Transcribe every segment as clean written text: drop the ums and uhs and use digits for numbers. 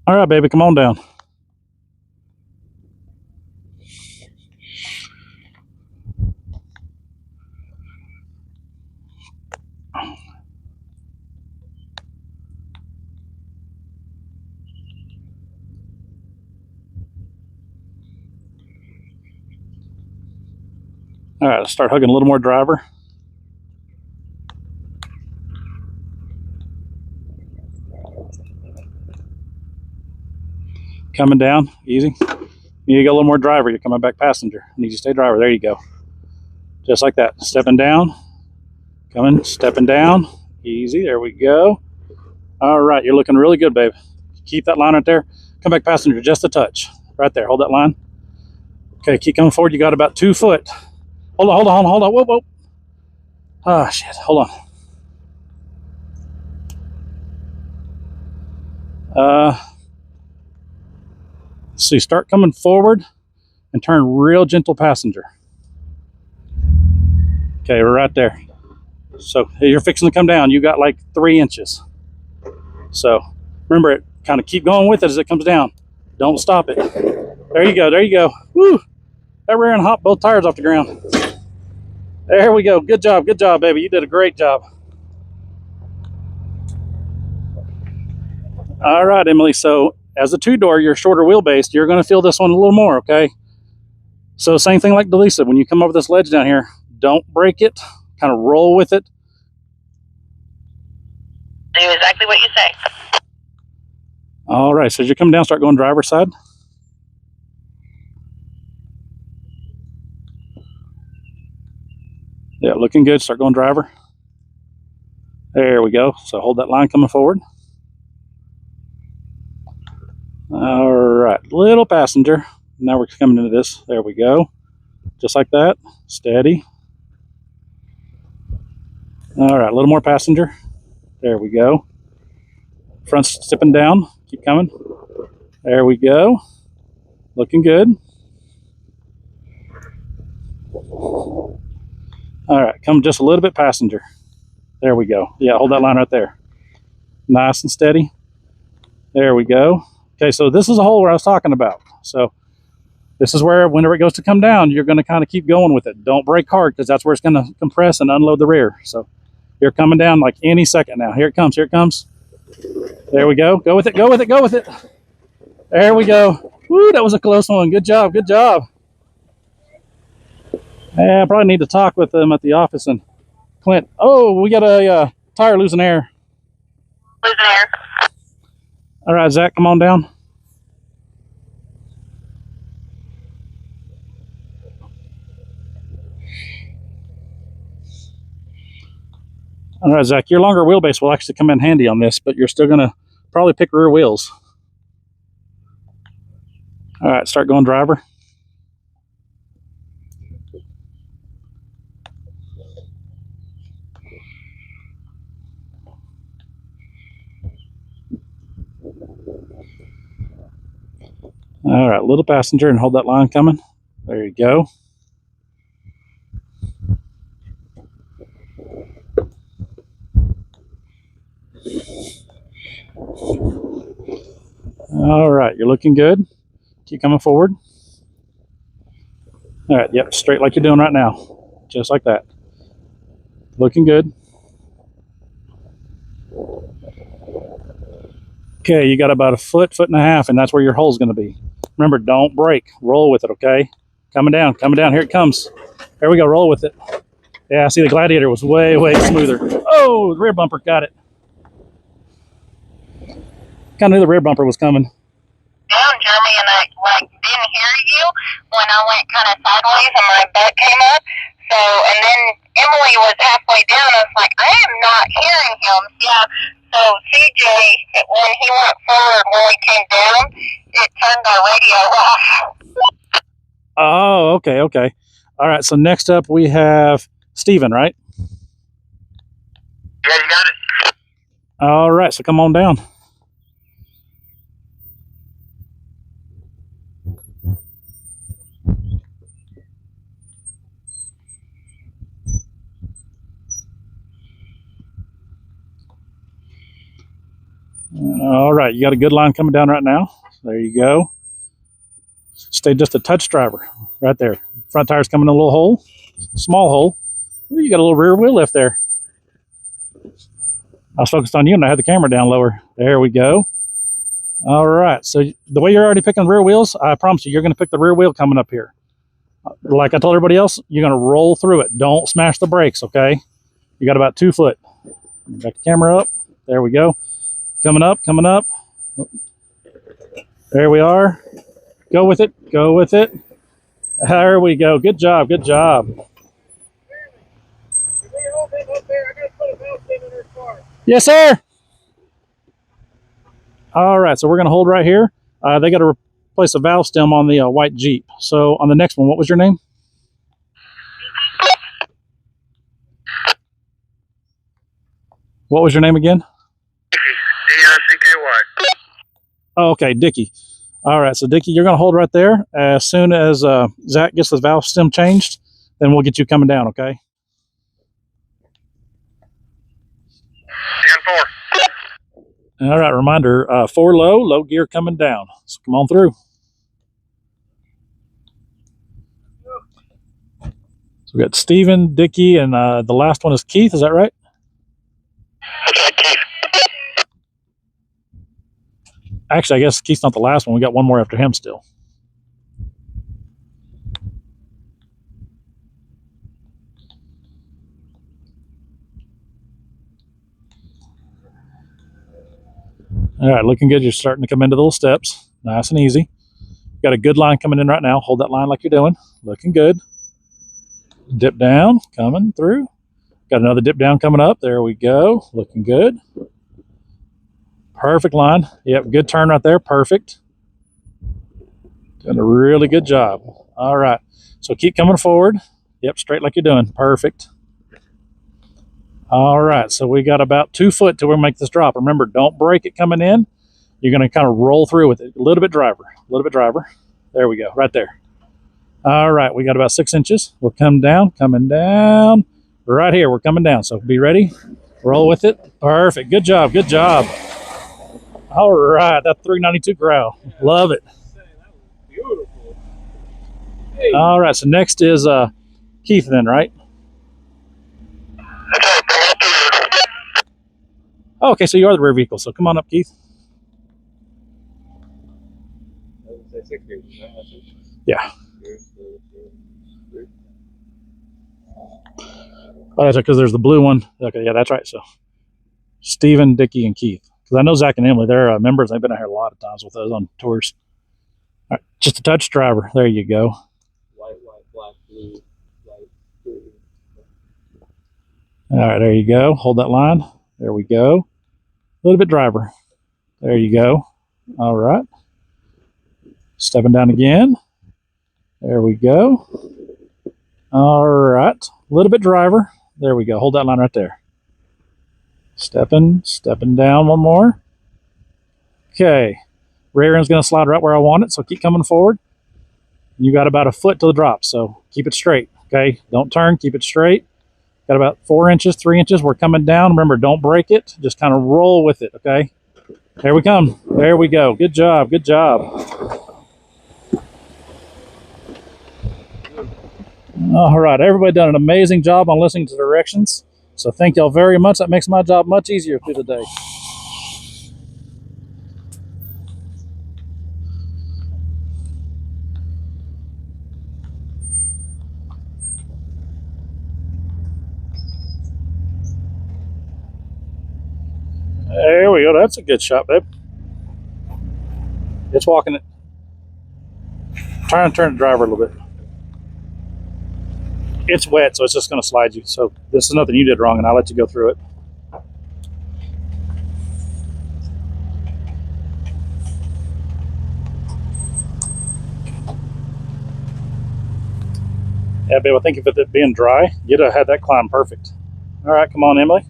All right, baby, come on down. All right, let's start hugging a little more driver. Coming down, easy. You go a little more driver. You're coming back passenger. I need you to stay driver. There you go. Just like that. Stepping down, coming, stepping down. Easy. There we go. All right, you're looking really good, babe. Keep that line right there. Come back passenger, just a touch. Right there. Hold that line. Okay, keep coming forward. You got about 2 foot. Hold on, hold on, hold on. Whoa, whoa. Ah, shit. Hold on. So you start coming forward and turn real gentle passenger. Okay, we're right there. So you're fixing to come down. You got like 3 inches. So remember it. Kind of keep going with it as it comes down. Don't stop it. There you go. There you go. Woo! That rear end hopped both tires off the ground. There we go. Good job. Good job, baby. You did a great job. All right, Emily. So as a 2-door, you're shorter wheelbase. You're going to feel this one a little more, okay? So same thing like Delisa. When you come over this ledge down here, don't break it. Kind of roll with it. Do exactly what you say. All right. So as you come down, start going driver's side. Yeah, looking good. Start going driver. There we go. So hold that line coming forward. All right, little passenger. Now we're coming into this. There we go. Just like that. Steady. All right, a little more passenger. There we go. Front stepping down. Keep coming. There we go. Looking good. All right, come just a little bit passenger. There we go. Yeah, hold that line right there. Nice and steady. There we go. Okay, so this is a hole where I was talking about. So this is where whenever it goes to come down, you're going to kind of keep going with it. Don't brake hard because that's where it's going to compress and unload the rear. So you're coming down like any second now. Here it comes. Here it comes. There we go. Go with it. Go with it. Go with it. There we go. Woo, that was a close one. Good job. Good job. Yeah, I probably need to talk with them at the office. And Clint, oh, we got a tire losing air. Losing air. All right, Zach, come on down. All right, Zach, your longer wheelbase will actually come in handy on this, but you're still going to probably pick rear wheels. All right, start going driver. All right, little passenger and hold that line coming. There you go. All right, you're looking good. Keep coming forward. All right, yep, straight like you're doing right now. Just like that. Looking good. Okay, you got about a foot, foot and a half, and that's where your hole's going to be. Remember, don't brake. Roll with it, okay? Coming down, coming down. Here it comes. There we go. Roll with it. Yeah, see, the Gladiator was way, way smoother. Oh, the rear bumper got it. Kind of knew the rear bumper was coming. Down, Jeremy, and I didn't hear you when I went kind of sideways and my butt came up. So, and then Emily was halfway down. I was like, I am not hearing him. Yeah. So CJ, when he went forward, when we came down, it turned our radio off. Oh, okay, okay. All right, so next up we have Steven, right? Yeah, you got it. All right, so come on down. All right, you got a good line coming down right now. There you go. Stay just a touch driver right there. Front tire's coming in a little hole, small hole. Ooh, you got a little rear wheel lift there. I was focused on you and I had the camera down lower. There we go. All right, so the way you're already picking rear wheels, I promise you, you're going to pick the rear wheel coming up here. Like I told everybody else, you're going to roll through it. Don't smash the brakes, okay? You got about 2 foot. Back the camera up. There we go. Coming up, coming up. There we are. Go with it, go with it. There we go. Good job, good job. Yes, sir. All right, so we're going to hold right here. They got to replace a valve stem on the white Jeep. So on the next one, what was your name? What was your name again? D-I-C-K-Y. Oh, okay, Dickie. All right, so Dickie, you're going to hold right there. As soon as Zach gets the valve stem changed, then we'll get you coming down, okay? 10-4. All right, reminder, 4 low gear coming down. So come on through. So we got Steven, Dickie, and the last one is Keith, is that right? Actually, I guess Keith's not the last one. We got one more after him still. All right, looking good. You're starting to come into the little steps. Nice and easy. Got a good line coming in right now. Hold that line like you're doing. Looking good. Dip down, coming through. Got another dip down coming up. There we go. Looking good. Perfect line. Yep, good turn right there. Perfect. Doing a really good job. All right. So keep coming forward. Yep, straight like you're doing. Perfect. All right. So we got about 2 foot till we make this drop. Remember, don't break it coming in. You're going to kind of roll through with it. A little bit driver. A little bit driver. There we go. Right there. All right. We got about 6 inches. We're coming down. Coming down. Right here. We're coming down. So be ready. Roll with it. Perfect. Good job. Good job. All right. That 392 corral. Love it. Beautiful. Hey. All right. So next is Keith then, right? Oh, okay. So you are the rear vehicle. So come on up, Keith. Yeah. Oh, that's because there's the blue one. Okay, yeah, that's right. So Steven, Dickie, and Keith. Because I know Zach and Emily, they're members. They've been out here a lot of times with us on tours. All right, just a touch driver. There you go. White, black, blue, white, blue. All right, there you go. Hold that line. There we go. A little bit driver. There you go. All right. Stepping down again. There we go. All right. A little bit driver. There we go. Hold that line right there. Stepping down one more. Okay. Rear end's going to slide right where I want it, so keep coming forward. You got about a foot to the drop, so keep it straight, okay? Don't turn, keep it straight. Got about 4 inches, 3 inches. We're coming down. Remember, don't break it. Just kind of roll with it, okay? There we come. There we go. Good job. Good job. All right. Everybody done an amazing job on listening to directions. So thank y'all very much. That makes my job much easier through the day. There we go. That's a good shot, babe. It's walking it. Trying to turn the driver a little bit. It's wet, so it's just going to slide you. So this is nothing you did wrong, and I'll let you go through it. Yeah, babe, I think if it being dry, you'd have had that climb perfect. All right, come on, Emily.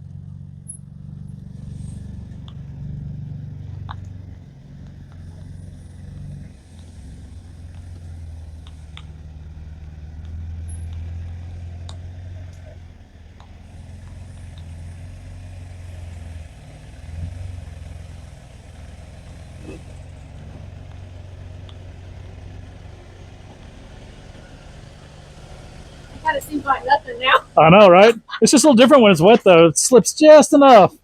kind of seems like nothing now. I know, right? It's just a little different when it's wet, though. It slips just enough.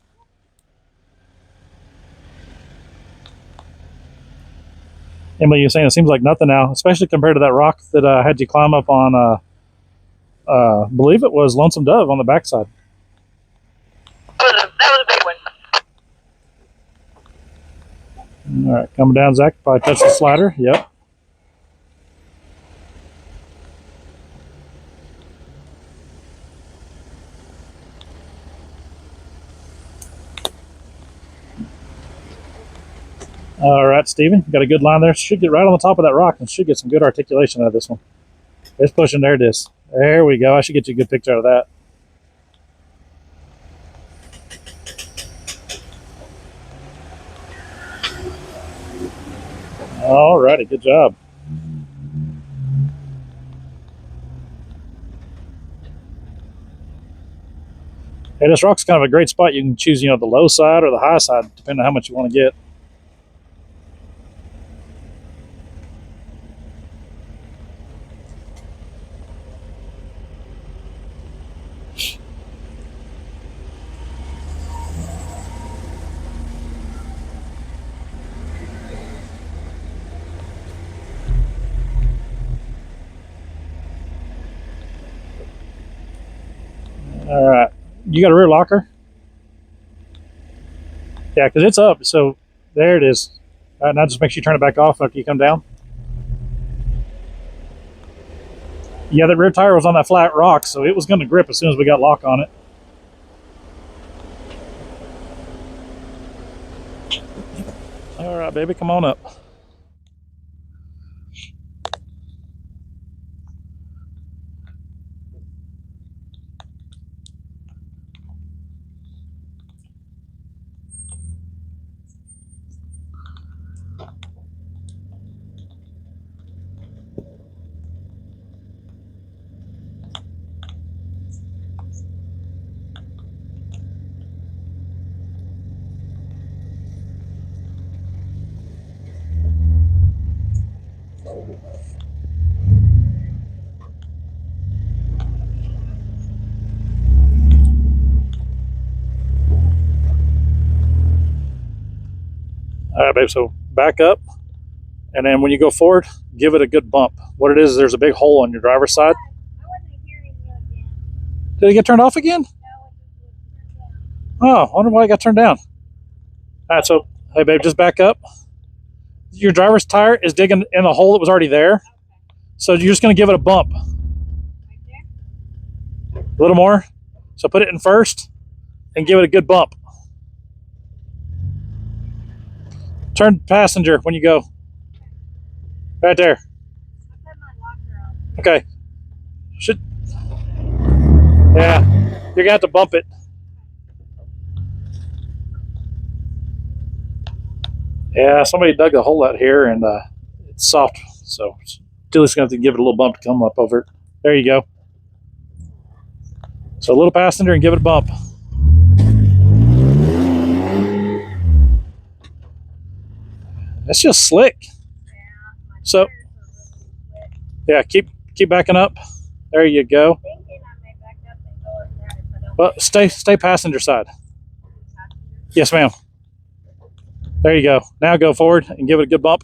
Emily, you're saying it seems like nothing now, especially compared to that rock that I had you climb up on, I believe it was Lonesome Dove on the backside. That was a big one. All right, coming down, Zach. Probably touch the slider. Yep. All right, Steven, got a good line there. Should get right on the top of that rock and should get some good articulation out of this one. It's pushing. There it is. There we go. I should get you a good picture out of that. All righty, good job. Hey, this rock's kind of a great spot. You can choose, the low side or the high side, depending on how much you want to get. All right. You got a rear locker? Yeah, because it's up. So there it is. All right, now just make sure you turn it back off after you come down. Yeah, that rear tire was on that flat rock, so it was going to grip as soon as we got lock on it. All right, baby, come on up. All right, babe, so back up, and then when you go forward, give it a good bump. What it is there's a big hole on your driver's side. I wasn't hearing you again. Did it get turned off again? No, it just was turned down. Oh, I wonder why it got turned down. All right, so, hey, babe, just back up. Your driver's tire is digging in the hole that was already there. So you're just going to give it a bump. Right there? A little more. So put it in first and give it a good bump. Turn passenger when you go. Right there. I put my locker on. Okay. Yeah. You're going to have to bump it. Yeah, somebody dug a hole out here and it's soft. So Tilly's going to have to give it a little bump to come up over it. There you go. So a little passenger and give it a bump. That's just slick. Yeah, my So, tires are really slick. yeah, keep backing up. There you go. Thinking I may back up and go in there if I don't Well, stay passenger side. passenger. Yes, ma'am. There you go. Now go forward and give it a good bump.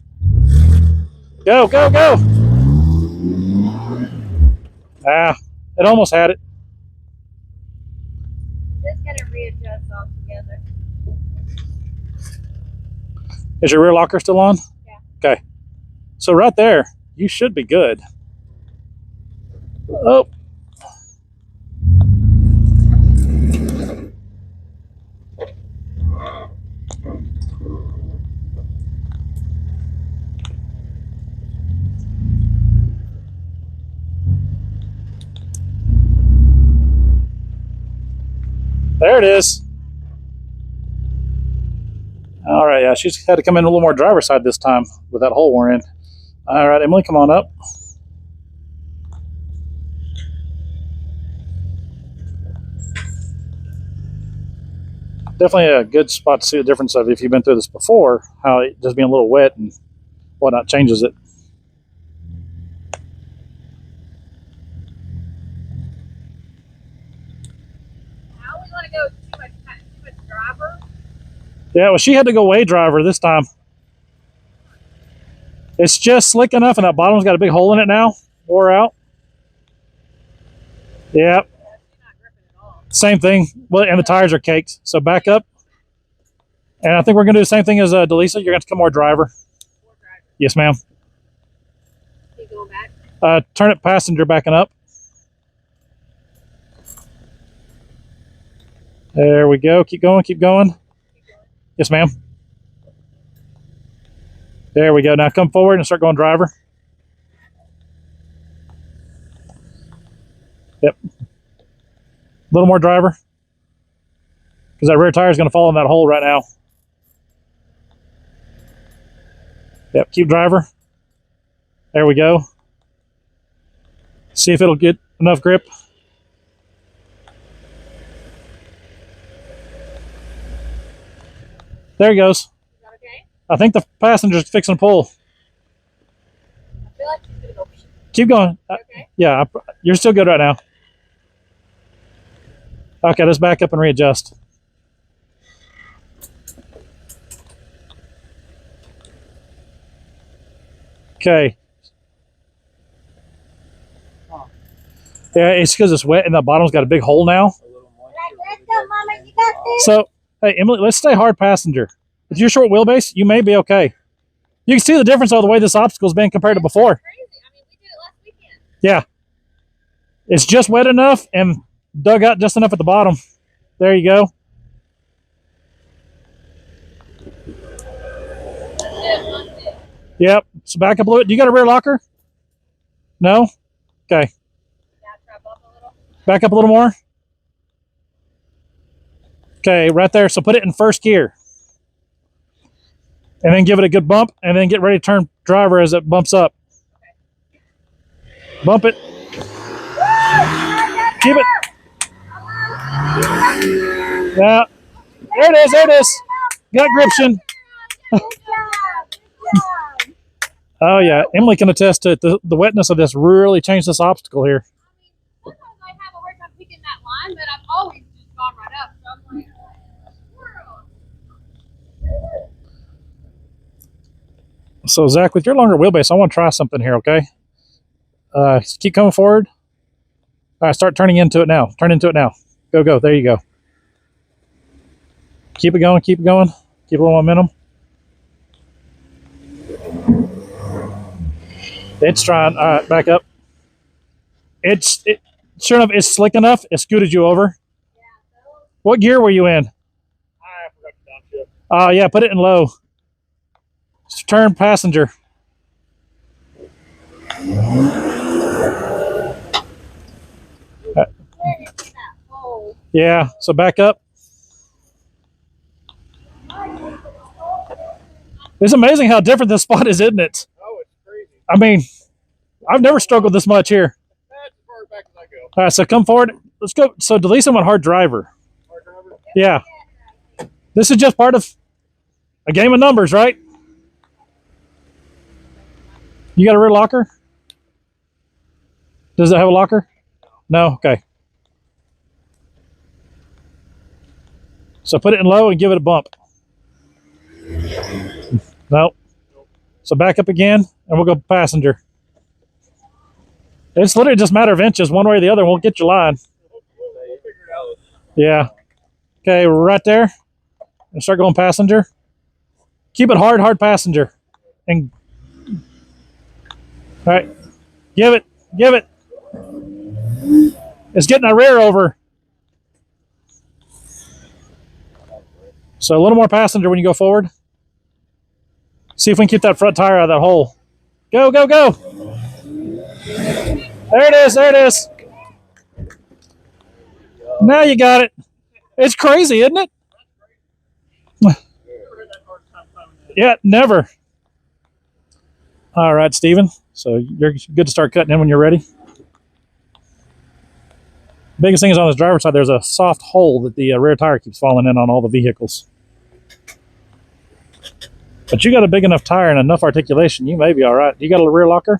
Go, go, go. Ah, it almost had it. Just gonna readjust altogether. Is your rear locker still on? Yeah. Okay. So right there, you should be good. Oh. There it is. All right, yeah, she's had to come in a little more driver's side this time with that hole we're in. All right, Emily, come on up. Definitely a good spot to see the difference of if you've been through this before, how it just being a little wet and whatnot changes it. go too much driver. Yeah, well, she had to go way driver this time. It's just slick enough, and that bottom's got a big hole in it now. Wore out. Yeah. She's not gripping at all. Same thing. Well, and the tires are caked. So back up. And I think we're going to do the same thing as Delisa. You're going to come more driver. More driver. Yes, ma'am. Keep going back. Turn it passenger backing up. There we go. Keep going. Keep going. Yes, ma'am. There we go. Now come forward and start going driver. Yep. A little more driver. Because that rear tire is going to fall in that hole right now. Yep. Keep driver. There we go. See if it'll get enough grip. There he goes. Is that okay? I think the passenger's fixing to pull. I feel like she's gonna go. Keep going. Okay. Yeah, you're still good right now. Okay, let's back up and readjust. Okay. Yeah, it's because it's wet and the bottom's got a big hole now. A little moisture. So, hey, Emily, let's stay hard passenger. With your short wheelbase, you may be okay. You can see the difference of the way this obstacle's been compared to before. Crazy. I mean, we did it last weekend. Yeah. It's just wet enough and dug out just enough at the bottom. There you go. That's it. Yep. So back up a little bit. Do you got a rear locker? No? Okay. Now trap up a little. Back up a little more. Okay, right there. So put it in first gear. And then give it a good bump and then get ready to turn driver as it bumps up. Bump it. Keep it. Yeah. There it is. There it is. Got gription. Oh, yeah. Emily can attest to it. The wetness of this really changed this obstacle here. Sometimes I have a hard time picking that line, but I've always just gone right up. So I'm like, squirrel. So, Zach, with your longer wheelbase, I want to try something here, okay? Keep coming forward. All right, start turning into it now. Turn into it now. Go, go. There you go. Keep it going. Keep it going. Keep a little momentum. It's trying. All right, back up. Sure enough, it's slick enough. It scooted you over. What gear were you in? I forgot to downshift. Yeah, put it in low. Turn passenger. Yeah, so back up. It's amazing how different this spot is, isn't it? Oh, it's crazy. I mean, I've never struggled this much here. That's as far back as I go. All right, so come forward. Let's go. So Delisa went hard driver. Hard driver. Yeah. This is just part of a game of numbers, right? You got a rear locker? Does it have a locker? No? Okay. So put it in low and give it a bump. Nope. So back up again and we'll go passenger. It's literally just a matter of inches, one way or the other. We'll get your line. We'll figure it out. Yeah. Okay, right there. And start going passenger. Keep it hard, hard passenger. And all right. Give it. Give it. It's getting our rear over. So a little more passenger when you go forward. See if we can keep that front tire out of that hole. Go, go, go. There it is. There it is. Now you got it. It's crazy, isn't it? Yeah, never. All right, Steven. So you're good to start cutting in when you're ready. Biggest thing is on this driver's side, there's a soft hole that the rear tire keeps falling in on all the vehicles. But you got a big enough tire and enough articulation, you may be all right. You got a rear locker?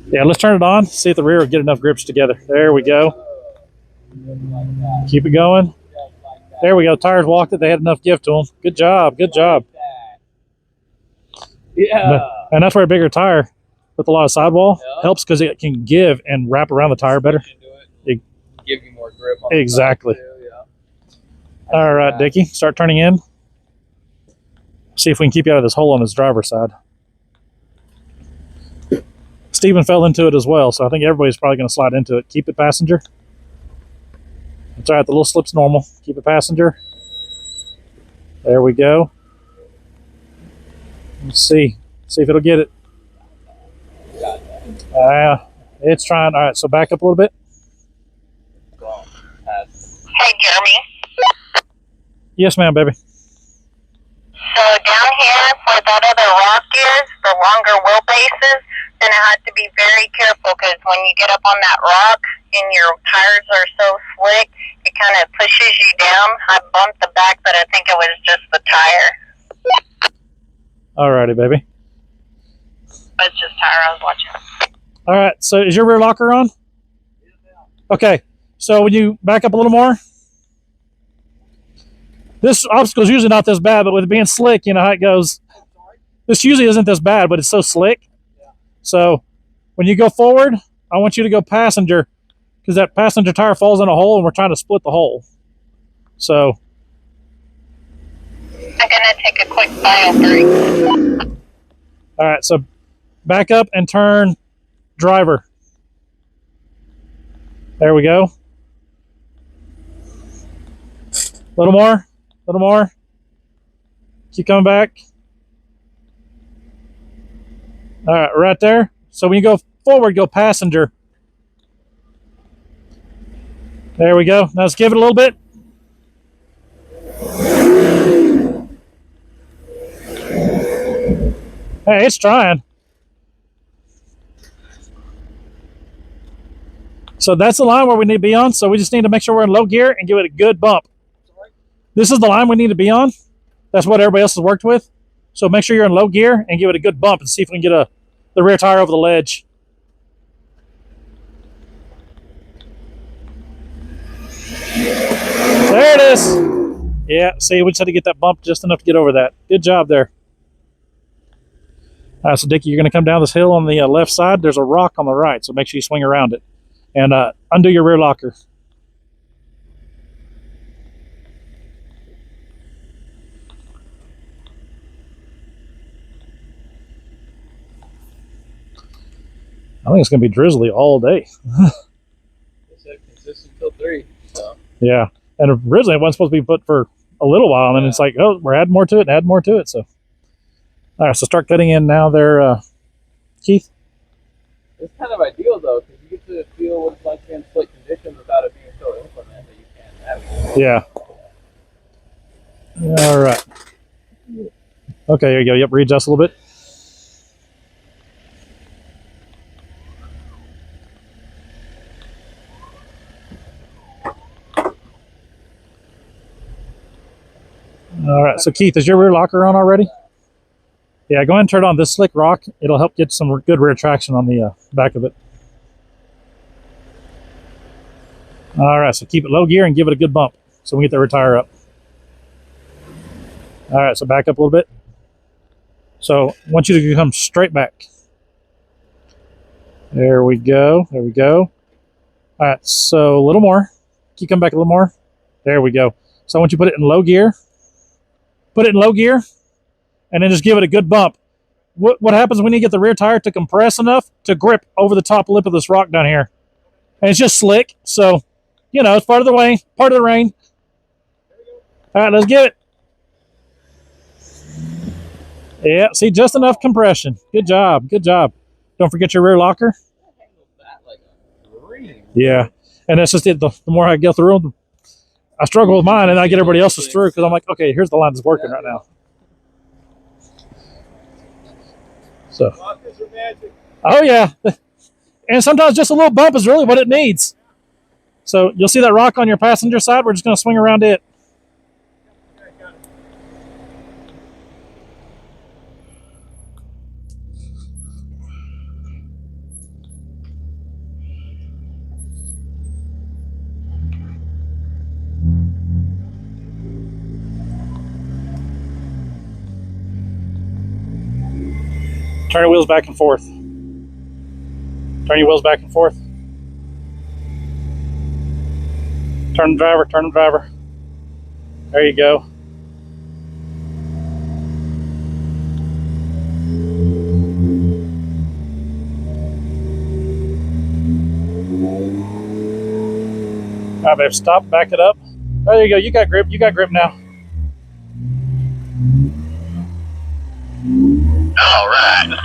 Yeah, let's turn it on, see if the rear will get enough grips together. There we go. Just like that. Keep it going. Just like that. There we go. Tires walked it. They had enough give to them. Good job. Good job. Like that. Yeah. And that's where a bigger tire with a lot of sidewall Yeah. helps because it can give and wrap around the tire better. Switch into it and give you more grip on Exactly. the side too, yeah. All right, Dickie, start turning in. See if we can keep you out of this hole on his driver's side. Steven fell into it as well, so I think everybody's probably going to slide into it. Keep it passenger. That's all right, the little slip's normal. Keep it passenger. There we go. Let's see. See if it'll get it. It's trying. All right, so back up a little bit. Well, pass. Hey, Jeremy. Yes, ma'am, baby. So down here where that other rock is, the longer wheelbases, then I have to be very careful because when you get up on that rock and your tires are so slick, it kind of pushes you down. I bumped the back, but I think it was just the tire. All righty, baby. It was just tire I was watching. All right, so is your rear locker on? Okay, so when you back up a little more, this obstacle is usually not this bad, but with it being slick, you know how it goes. This usually isn't this bad, but it's so slick. So when you go forward, I want you to go passenger because that passenger tire falls in a hole and we're trying to split the hole. So I'm gonna take a quick bio break. all right, so back up and turn driver. There we go. A little more. A little more. Keep coming back. All right, right there. So when you go forward, go passenger. There we go. Now let's give it a little bit. Hey, it's trying. So that's the line where we need to be on. So we just need to make sure we're in low gear and give it a good bump. This is the line we need to be on. That's what everybody else has worked with. So make sure you're in low gear and give it a good bump and see if we can get the rear tire over the ledge. There it is. Yeah, see, we just had to get that bump just enough to get over that. Good job there. All right, so Dickie, you're going to come down this hill on the left side. There's a rock on the right, so make sure you swing around it. And undo your rear locker. I think it's going to be drizzly all day. They said consistent till 3. So. Yeah, and originally it wasn't supposed to be put for a little while, and then it's like, oh, we're adding more to it and adding more to it. So, all right, so start cutting in now there, Keith. It's kind of ideal though, because you get to feel what it's like in slick conditions without it being so implement that you can't navigate. Yeah. All right. Okay, there you go. Yep, readjust a little bit. All right, so Keith, is your rear locker on already? Yeah, go ahead and turn on this slick rock. It'll help get some good rear traction on the back of it. All right, so keep it low gear and give it a good bump so we get the rear tire up. All right, so back up a little bit. So I want you to come straight back. There we go. There we go. All right, so a little more. Keep coming back a little more. There we go. So I want you to put it in low gear. Put it in low gear, and then just give it a good bump. What happens when you get the rear tire to compress enough to grip over the top lip of this rock down here? And it's just slick, so, you know, it's part of the way, part of the rain. All right, let's give it. Yeah, see, just enough compression. Good job, good job. Don't forget your rear locker. Yeah, and that's just it. The more I go through them, I struggle with mine, and I get everybody else's through because I'm like, okay, here's the line that's working right now. So, oh yeah, and sometimes just a little bump is really what it needs. So you'll see that rock on your passenger side. We're just going to swing around it. Turn your wheels back and forth. Turn your wheels back and forth. Turn the driver, turn the driver. There you go. All right, babe, stop, back it up. There you go, you got grip now. All right.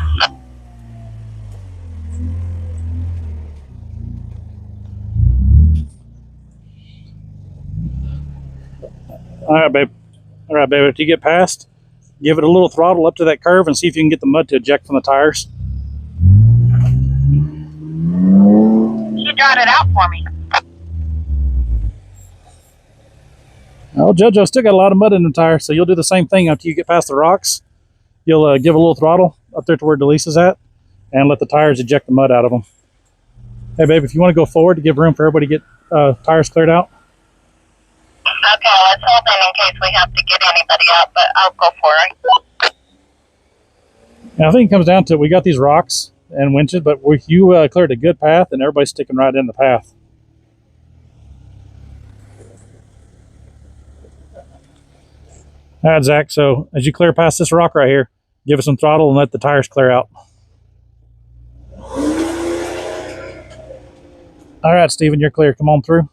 All right, babe. All right, babe, if you get past, give it a little throttle up to that curve and see if you can get the mud to eject from the tires. You got it out for me. Well, JoJo still got a lot of mud in the tire, so you'll do the same thing after you get past the rocks. You'll give a little throttle up there to where Delisa's at and let the tires eject the mud out of them. Hey, babe, if you want to go forward to give room for everybody to get tires cleared out. Okay, let's hold in case we have to get anybody out, but I'll go for it. Now, I think it comes down to we got these rocks and winches, but you cleared a good path and everybody's sticking right in the path. All right, Zach, so as you clear past this rock right here, give it some throttle and let the tires clear out. All right, Steven, you're clear. Come on through.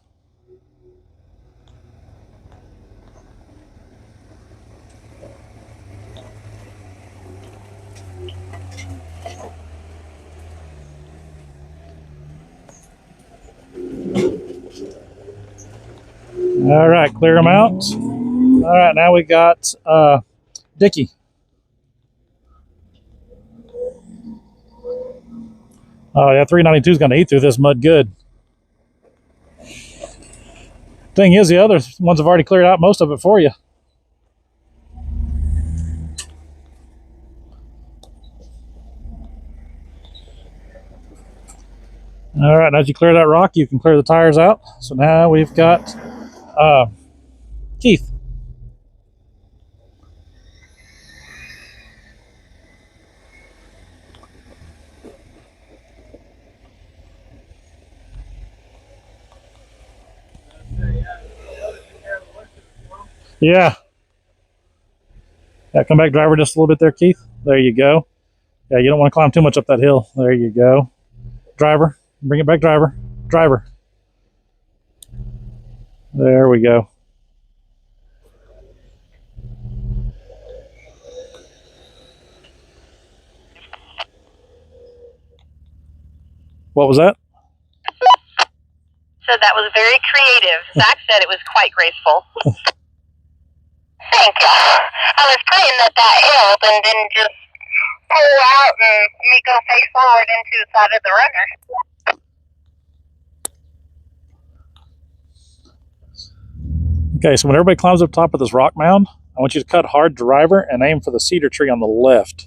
All right, clear them out. All right, now we got Dickie. Oh, yeah, 392 is going to eat through this mud good. Thing is, the other ones have already cleared out most of it for you. All right, now as you clear that rock, you can clear the tires out. So now we've got Keith. Yeah. Yeah, come back, driver, just a little bit there, Keith. There you go. Yeah, you don't want to climb too much up that hill. There you go. Driver, bring it back, driver. Driver. There we go. What was that? Said that was very creative. Zach said it was quite graceful. Thank you. I was praying that helped and didn't just pull out and me go face forward into the side of the runner. Okay, so when everybody climbs up top of this rock mound, I want you to cut hard driver and aim for the cedar tree on the left.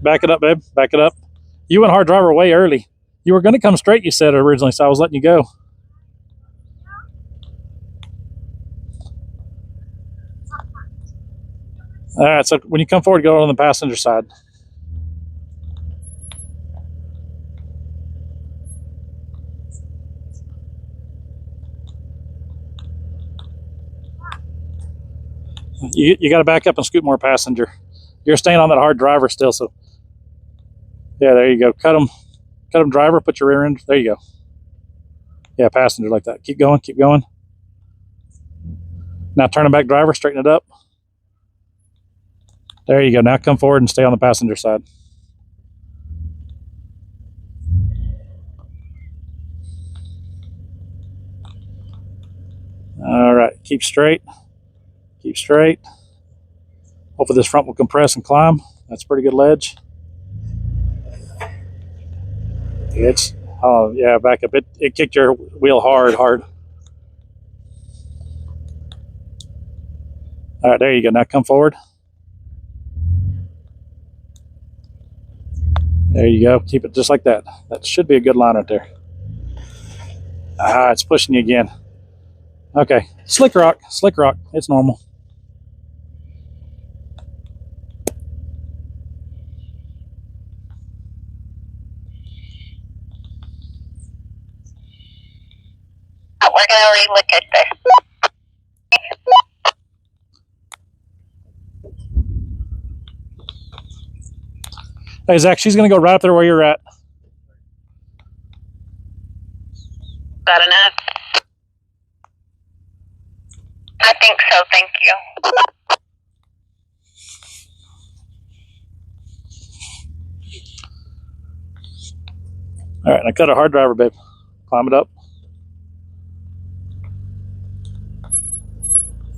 Back it up, babe. Back it up. You went hard driver way early. You were going to come straight, you said originally, so I was letting you go. All right, so when you come forward, go on the passenger side. You got to back up and scoot more passenger. You're staying on that hard driver still, so yeah, there you go. Cut them driver, put your rear end, there you go. Yeah, passenger like that. Keep going, keep going. Now turn them back driver, straighten it up. There you go. Now come forward and stay on the passenger side. All right, keep straight. Keep straight. Hopefully this front will compress and climb. That's a pretty good ledge. It's, oh yeah, back up. It kicked your wheel hard. All right, there you go. Now come forward. There you go. Keep it just like that. That should be a good line right there. Ah, it's pushing you again. Okay, slick rock, it's normal. We're gonna relook at this. Hey, Zach, she's going to go right up there where you're at. Is that enough? I think so, thank you. All right, now cut a hard driver, babe. Climb it up.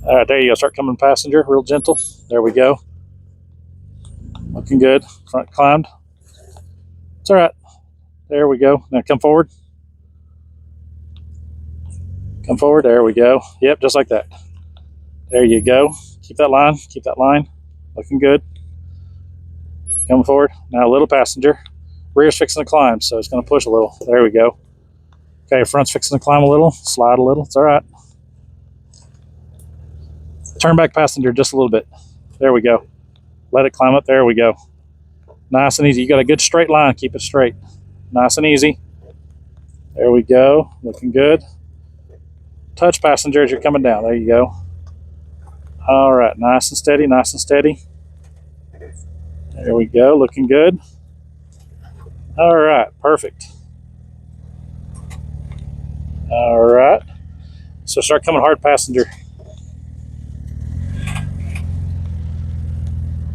All right, there you go. Start coming passenger, real gentle. There we go. Looking good. Front climbed. It's all right. There we go. Now come forward. Come forward. There we go. Yep, just like that. There you go. Keep that line. Keep that line. Looking good. Coming forward. Now a little passenger. Rear's fixing to climb, so it's going to push a little. There we go. Okay, front's fixing to climb a little. Slide a little. It's all right. Turn back passenger just a little bit. There we go. Let it climb up. There we go. Nice and easy. You got a good straight line. Keep it straight. Nice and easy. There we go. Looking good. Touch passenger as you're coming down. There you go. All right. Nice and steady. Nice and steady. There we go. Looking good. All right. Perfect. All right. So start coming hard passenger.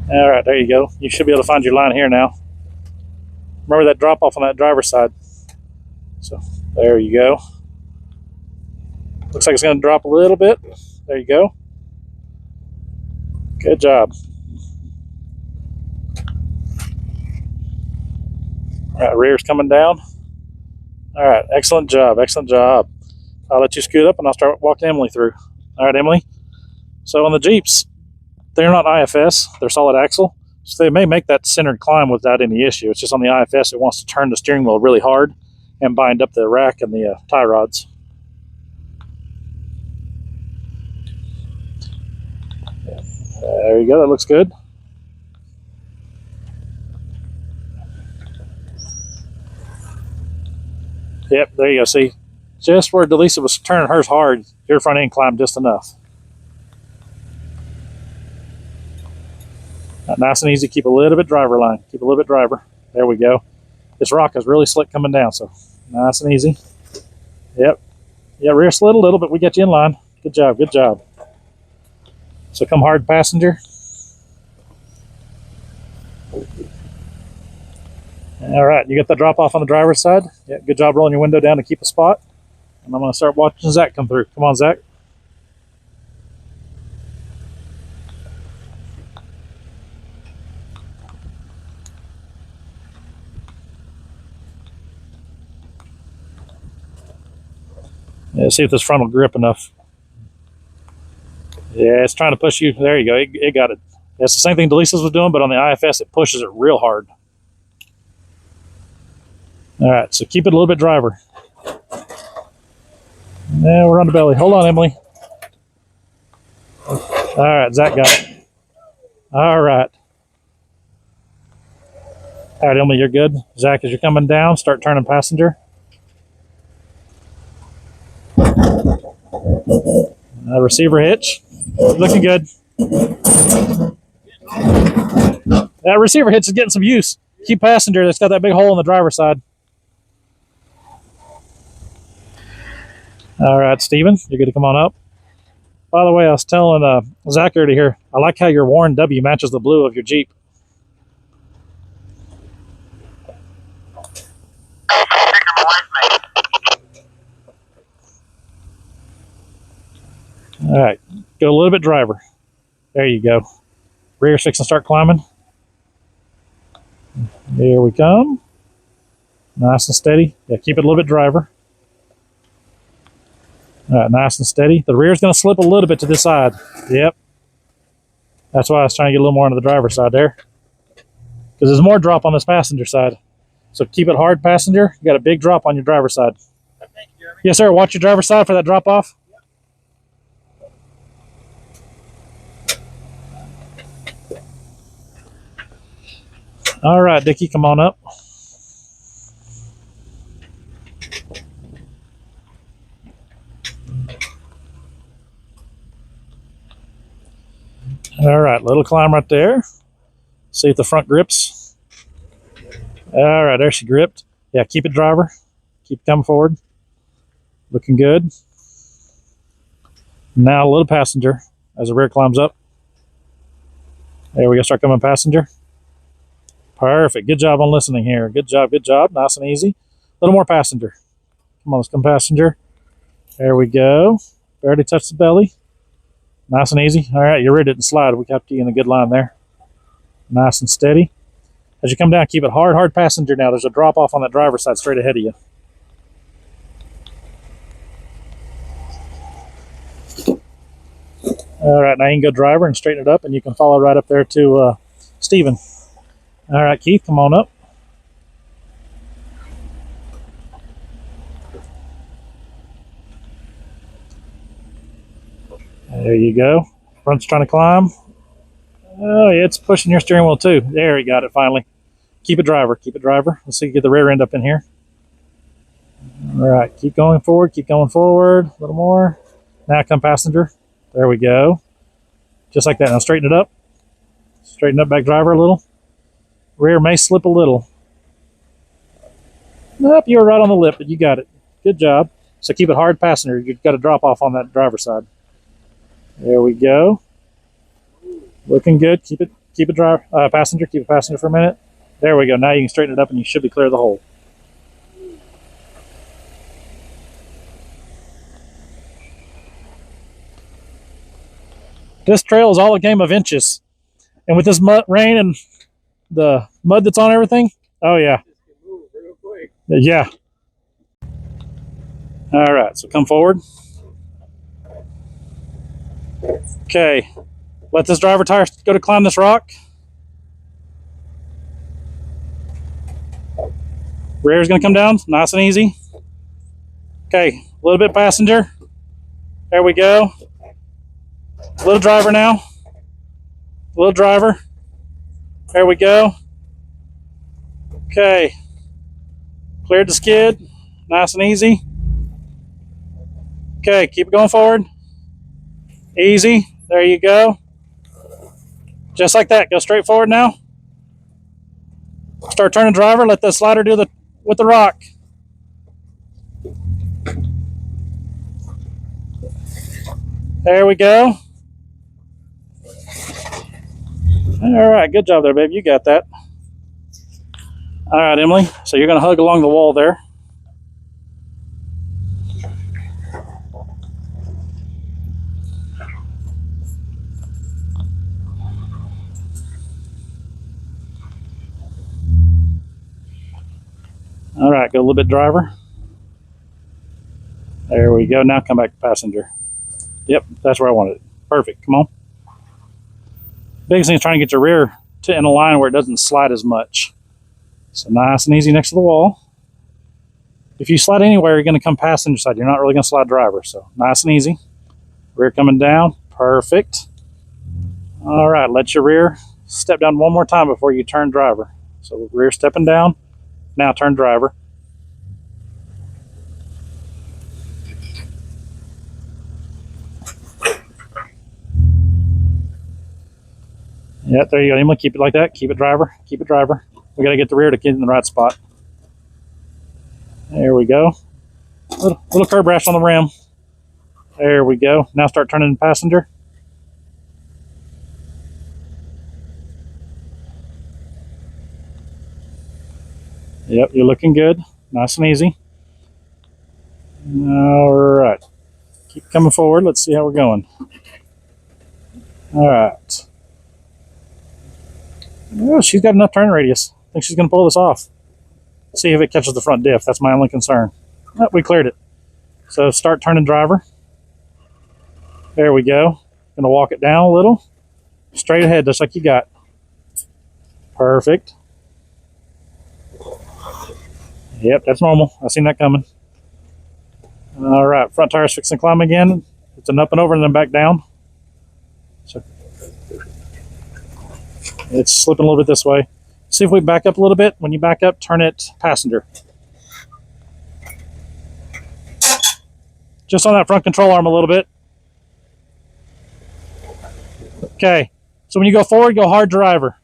All right, there you go. You should be able to find your line here now. Remember that drop off on that driver's side. So there you go. Looks like it's going to drop a little bit. There you go. Good job. All right, rear's coming down. All right, excellent job, excellent job. I'll let you scoot up and I'll start walking Emily through. All right, Emily. So on the Jeeps, they're not IFS, they're solid axle. So they may make that centered climb without any issue. It's just on the IFS, it wants to turn the steering wheel really hard and bind up the rack and the tie rods. There you go, that looks good. Yep, there you go. See, just where Delisa was turning hers hard, your front end climbed just enough. Nice and easy. Keep a little bit driver line. Keep a little bit driver. There we go. This rock is really slick coming down, so nice and easy. Yep. Yeah, rear slid a little, but we got you in line. Good job. Good job. So come hard passenger. All right, you got the drop off on the driver's side. Yeah, good job rolling your window down to keep a spot. And I'm going to start watching Zach come through. Come on, Zach. Yeah, see if this front will grip enough. Yeah, it's trying to push you. There you go. It got it. It's the same thing Delisa's was doing, but on the IFS, it pushes it real hard. All right, so keep it a little bit driver. Yeah, we're on the belly. Hold on, Emily. All right, Zach got it. All right. All right, Emily, you're good. Zach, as you're coming down, start turning passenger. Receiver hitch. Looking good. That receiver hitch is getting some use. Keep passenger. That's got that big hole in the driver's side. All right, Steven, you're good to come on up. By the way, I was telling Zach earlier here, I like how your Warren W matches the blue of your Jeep. All right, go a little bit driver. There you go. Rear fixing to start climbing. Here we come. Nice and steady. Yeah, keep it a little bit driver. All right, nice and steady. The rear's going to slip a little bit to this side. Yep. That's why I was trying to get a little more onto the driver's side there. Because there's more drop on this passenger side. So keep it hard, passenger. You got a big drop on your driver's side. Thank you, Jeremy. Yes, sir. Watch your driver's side for that drop off. All right, Dickie, come on up. All right, little climb right there. See if the front grips. All right, there she gripped. Yeah, keep it, driver. Keep coming forward. Looking good. Now a little passenger as the rear climbs up. There we go. Start coming passenger. Perfect. Good job on listening here. Good job. Good job. Nice and easy. A little more passenger. Come on, let's come passenger. There we go. Barely touch the belly. Nice and easy. All right, your rear didn't slide. We kept you in a good line there. Nice and steady. As you come down, keep it hard passenger now. There's a drop off on that driver's side straight ahead of you. All right, now you can go driver and straighten it up, and you can follow right up there to Stephen. All right, Keith, come on up. There you go. Front's trying to climb. Oh, yeah, it's pushing your steering wheel too. There, you got it finally. Keep it, driver. Keep it, driver. Let's see if you get the rear end up in here. All right, keep going forward. Keep going forward. A little more. Now come passenger. There we go. Just like that. Now straighten it up. Straighten up back driver a little. Rear may slip a little. Nope, you were right on the lip, but you got it. Good job. So keep it hard passenger. You've got to drop off on that driver's side. There we go. Looking good. Keep it passenger. Keep it passenger for a minute. There we go. Now you can straighten it up and you should be clear of the hole. This trail is all a game of inches. And with this rain and the mud that's on everything, oh yeah. This can move real quick. Yeah. All right, so come forward. Okay, let this driver tire go to climb this rock. Rear is going to come down, nice and easy. Okay, a little bit passenger. There we go. Little driver now. Little driver. There we go. Okay, cleared the skid, nice and easy. Okay, keep it going forward. Easy. There you go. Just like that. Go straight forward now. Start turning driver. Let the slider do the with the rock. There we go. All right. Good job there, babe. You got that. All right, Emily. So you're going to hug along the wall there. All right, go a little bit driver. There we go. Now come back to passenger. Yep, that's where I wanted it. Perfect. Come on. Biggest thing is trying to get your rear in a line where it doesn't slide as much. So nice and easy next to the wall. If you slide anywhere, you're going to come passenger side. You're not really going to slide driver. So nice and easy. Rear coming down. Perfect. All right, let your rear step down one more time before you turn driver. So rear stepping down. Now turn driver. Yep, there you go. Emily, keep it like that. Keep it driver. Keep it driver. We got to get the rear to get in the right spot. There we go. Little curb rash on the rim. There we go. Now start turning passenger. Yep, you're looking good. Nice and easy. All right. Keep coming forward. Let's see how we're going. All right. Oh, she's got enough turn radius. I think she's going to pull this off. See if it catches the front diff. That's my only concern. Oh, we cleared it. So start turning driver. There we go. Going to walk it down a little. Straight ahead, just like you got. Perfect. Yep, that's normal. I seen that coming. All right, front tire's fixing to climb again. It's an up and over and then back down. So it's slipping a little bit this way. See if we back up a little bit. When you back up, turn it passenger. Just on that front control arm a little bit. Okay, so when you go forward, go hard driver.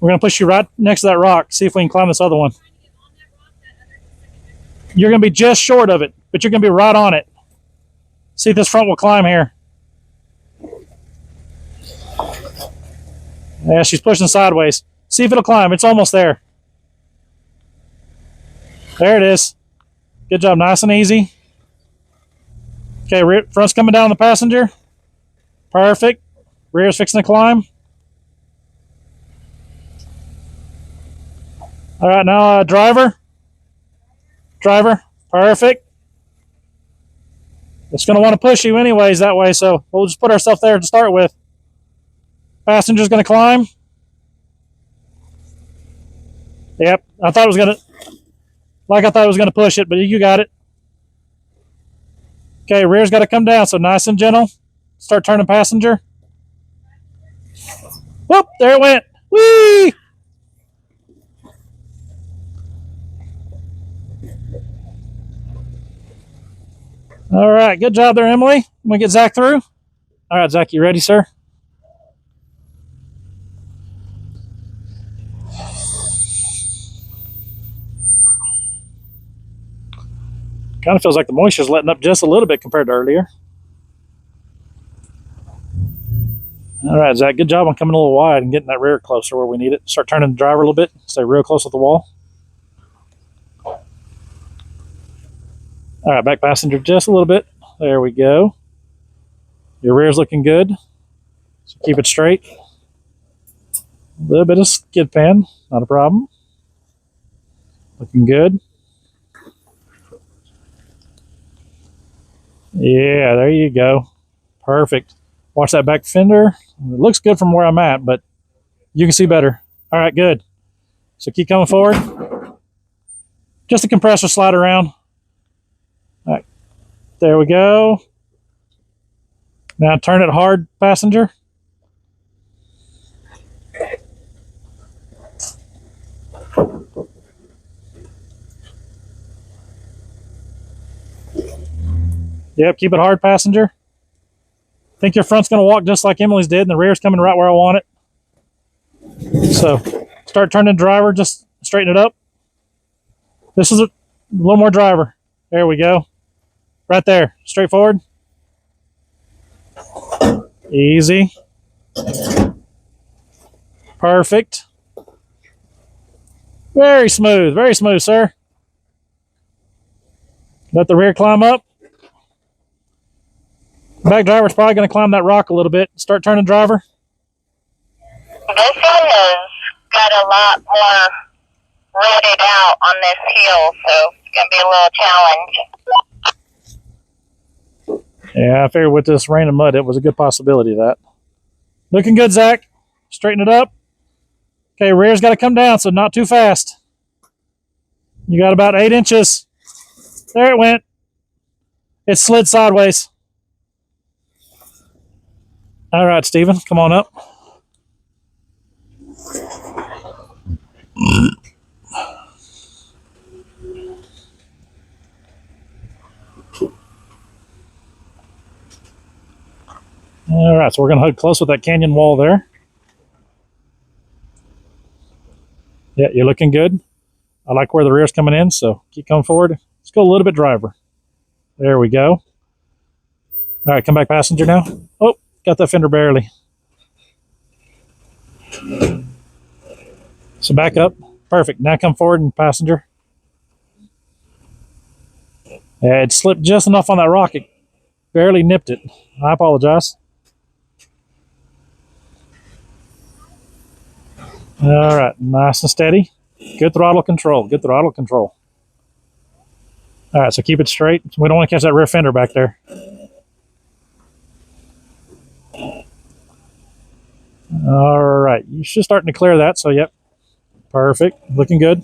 We're going to push you right next to that rock. See if we can climb this other one. You're going to be just short of it, but you're going to be right on it. See if this front will climb here. Yeah, she's pushing sideways. See if it'll climb. It's almost there. There it is. Good job. Nice and easy. Okay, front's coming down on the passenger. Perfect. Rear's fixing to climb. All right, now driver. Driver. Perfect. It's going to want to push you anyways that way, so we'll just put ourselves there to start with. Passenger's going to climb. Yep, I thought it was going to, I thought it was going to push it, but you got it. Okay, rear's got to come down, so nice and gentle. Start turning passenger. Whoop, there it went. Whee! All right, good job there, Emily. I'm going to get Zach through. All right, Zach, you ready, sir? Kind of feels like the moisture's letting up just a little bit compared to earlier. All right, Zach, good job on coming a little wide and getting that rear closer where we need it. Start turning the driver a little bit. Stay real close with the wall. All right, back passenger just a little bit. There we go. Your rear's looking good. So keep it straight. A little bit of skid pan, not a problem. Looking good. Yeah, there you go. Perfect. Watch that back fender. It looks good from where I'm at, but you can see better. All right, good. So keep coming forward. Just a compressor slide around. All right, there we go. Now turn it hard, passenger. Yep, keep it hard, passenger. Think your front's going to walk just like Emily's did, and the rear's coming right where I want it. So start turning the driver, just straighten it up. This is a little more driver. There we go. Right there, straight forward. Easy. Perfect. Very smooth, sir. Let the rear climb up. Back driver's probably going to climb that rock a little bit. Start turning driver. This one has got a lot more rutted out on this hill, so it's going to be a little challenge. Yeah, I figured with this rain and mud, it was a good possibility of that. Looking good, Zach. Straighten it up. Okay, rear's got to come down, so not too fast. You got about 8 inches. There it went. It slid sideways. All right, Steven, come on up. All right, so we're going to hug close with that canyon wall there. Yeah, you're looking good. I like where the rear's coming in, so keep coming forward. Let's go a little bit driver. There we go. All right, come back passenger now. Oh, got that fender barely. So back up. Perfect. Now come forward and passenger. Yeah, it slipped just enough on that rock. It barely nipped it. I apologize. All right, nice and steady. Good throttle control. Good throttle control. All right, so keep it straight. We don't want to catch that rear fender back there. All right, you should starting to clear that. So, yep, perfect. Looking good.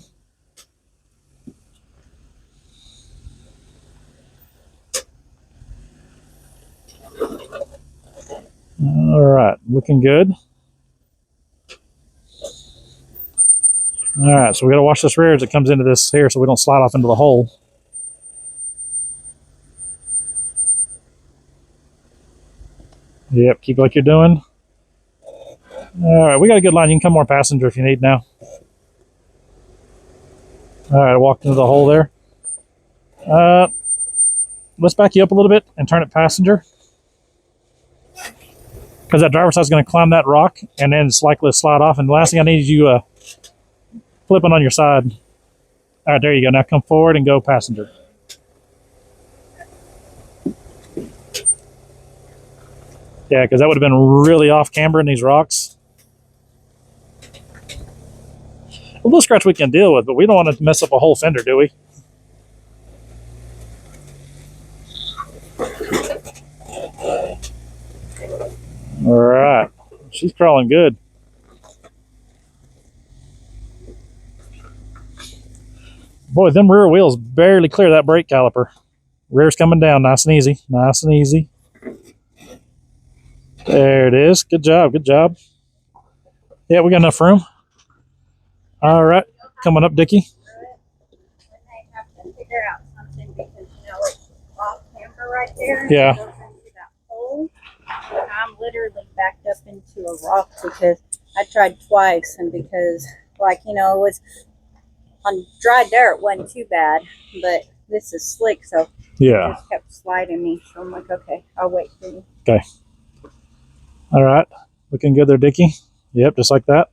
All right, looking good. All right, so we got to watch this rear as it comes into this here so we don't slide off into the hole. Yep, keep like you're doing. All right, we got a good line. You can come more passenger if you need now. All right, walked into the hole there. Let's back you up a little bit and turn it passenger. Because that driver's side is going to climb that rock and then it's likely to slide off. And the last thing I need is you flipping on your side. All right, there you go. Now come forward and go passenger. Yeah, because that would have been really off camber in these rocks. A little scratch we can deal with, but we don't want to mess up a whole fender, do we? All right. She's crawling good. Boy, them rear wheels barely clear that brake caliper. Rear's coming down nice and easy. Nice and easy. There it is. Good job. Good job. Yeah, we got enough room. All right. Coming up, Dickie. When they have to figure out something because it's off camber right there. Yeah. It goes into that hole. And I'm literally backed up into a rock because I tried twice and because it was on dry dirt wasn't too bad, but this is slick, so Yeah. it just kept sliding me. So I'm like, okay, I'll wait for you. Okay. All right. Looking good there, Dickie. Yep, just like that.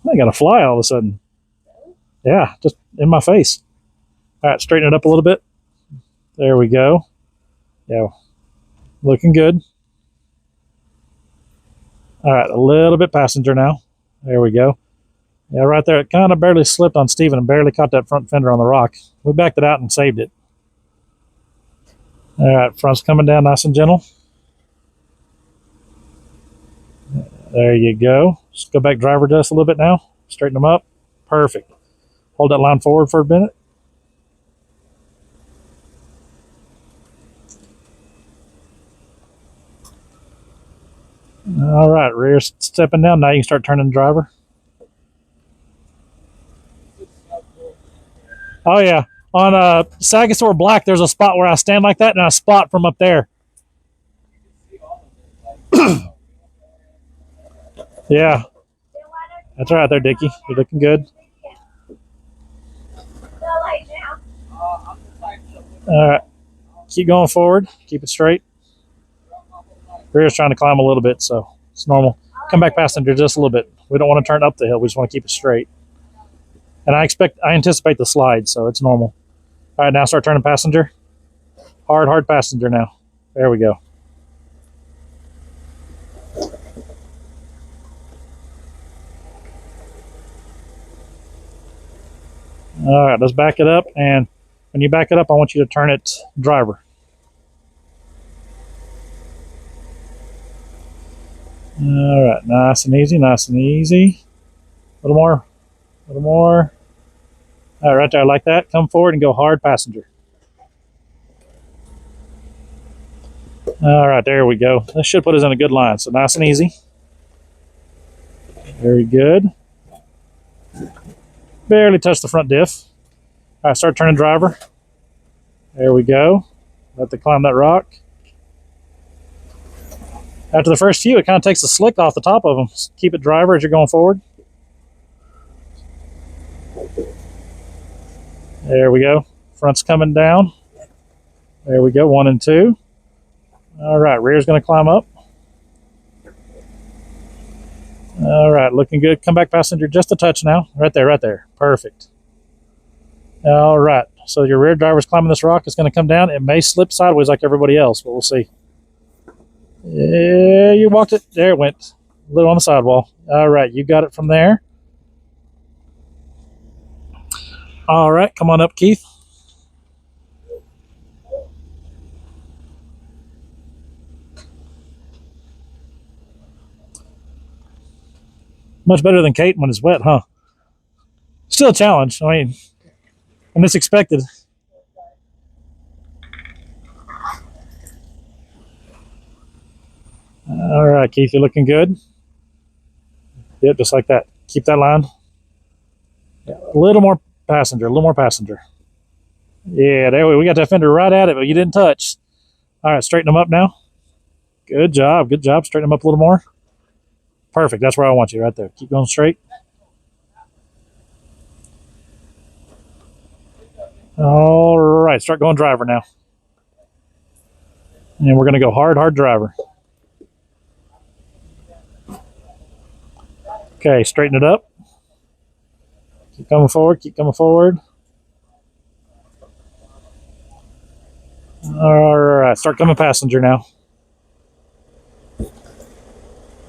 I got a fly all of a sudden. Yeah, just in my face. All right, straighten it up a little bit. There we go. Yeah, looking good. All right, a little bit passenger now. There we go. Yeah, right there. It kind of barely slipped on Steven and barely caught that front fender on the rock. We backed it out and saved it. All right, front's coming down nice and gentle. There you go. Just go back driver dust a little bit now. Straighten them up. Perfect. Hold that line forward for a minute. All right, rear stepping down. Now you can start turning the driver. Oh yeah, on Sagasor Black, there's a spot where I stand like that and I spot from up there. Yeah, that's right there, Dickie. You're looking good. All right, keep going forward. Keep it straight. Rear's trying to climb a little bit, so it's normal. Come back passenger just a little bit. We don't want to turn up the hill. We just want to keep it straight. And I anticipate the slide, so it's normal. All right, now start turning passenger. Hard passenger now. There we go. All right, let's back it up. And when you back it up, I want you to turn it driver. All right, nice and easy, nice and easy. A little more, a little more. All right, right there, like that. Come forward and go hard passenger. All right, there we go. This should put us in a good line. So nice and easy. Very good. Barely touch the front diff. All right, start turning driver. There we go. Let it climb that rock. After the first few, it kind of takes the slick off the top of them. Just keep it driver as you're going forward. There we go. Front's coming down. There we go, 1 and 2. All right, rear's going to climb up. All right, looking good. Come back passenger just a touch now. Right there, right there. Perfect. All right, so your rear driver's climbing this rock. It's going to come down. It may slip sideways like everybody else, but we'll see. Yeah, you walked it. There it went. A little on the sidewall. All right, you got it from there. All right, come on up, Keith. Much better than Kate when it's wet, huh? Still a challenge. I mean, and it's expected. All right, Keith, you're looking good. Yep, just like that. Keep that line. Yeah, a little more passenger, a little more passenger. Yeah, there we got that fender right at it, but you didn't touch. All right, straighten them up now. Good job, good job. Straighten them up a little more. Perfect, that's where I want you, right there. Keep going straight. All right, start going driver now. And we're gonna go hard, hard driver. Okay, straighten it up. Keep coming forward, keep coming forward. All right, start coming passenger now.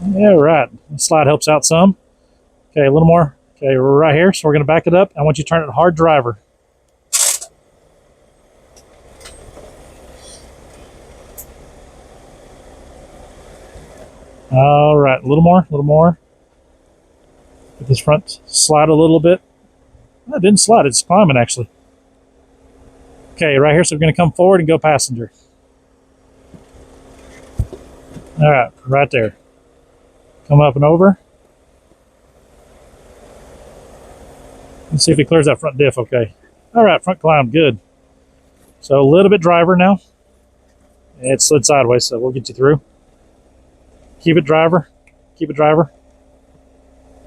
Yeah, right. The slide helps out some. Okay, a little more. Okay, we're right here, so we're gonna back it up. I want you to turn it hard driver. All right, a little more, a little more. Get this front slide a little bit. That didn't slide, it's climbing actually. Okay, right here, so we're gonna come forward and go passenger. All right, right there. Come up and over. Let's see if he clears that front diff okay. All right, front climb, good. So a little bit driver now. It slid sideways, so we'll get you through. Keep it driver, keep it driver.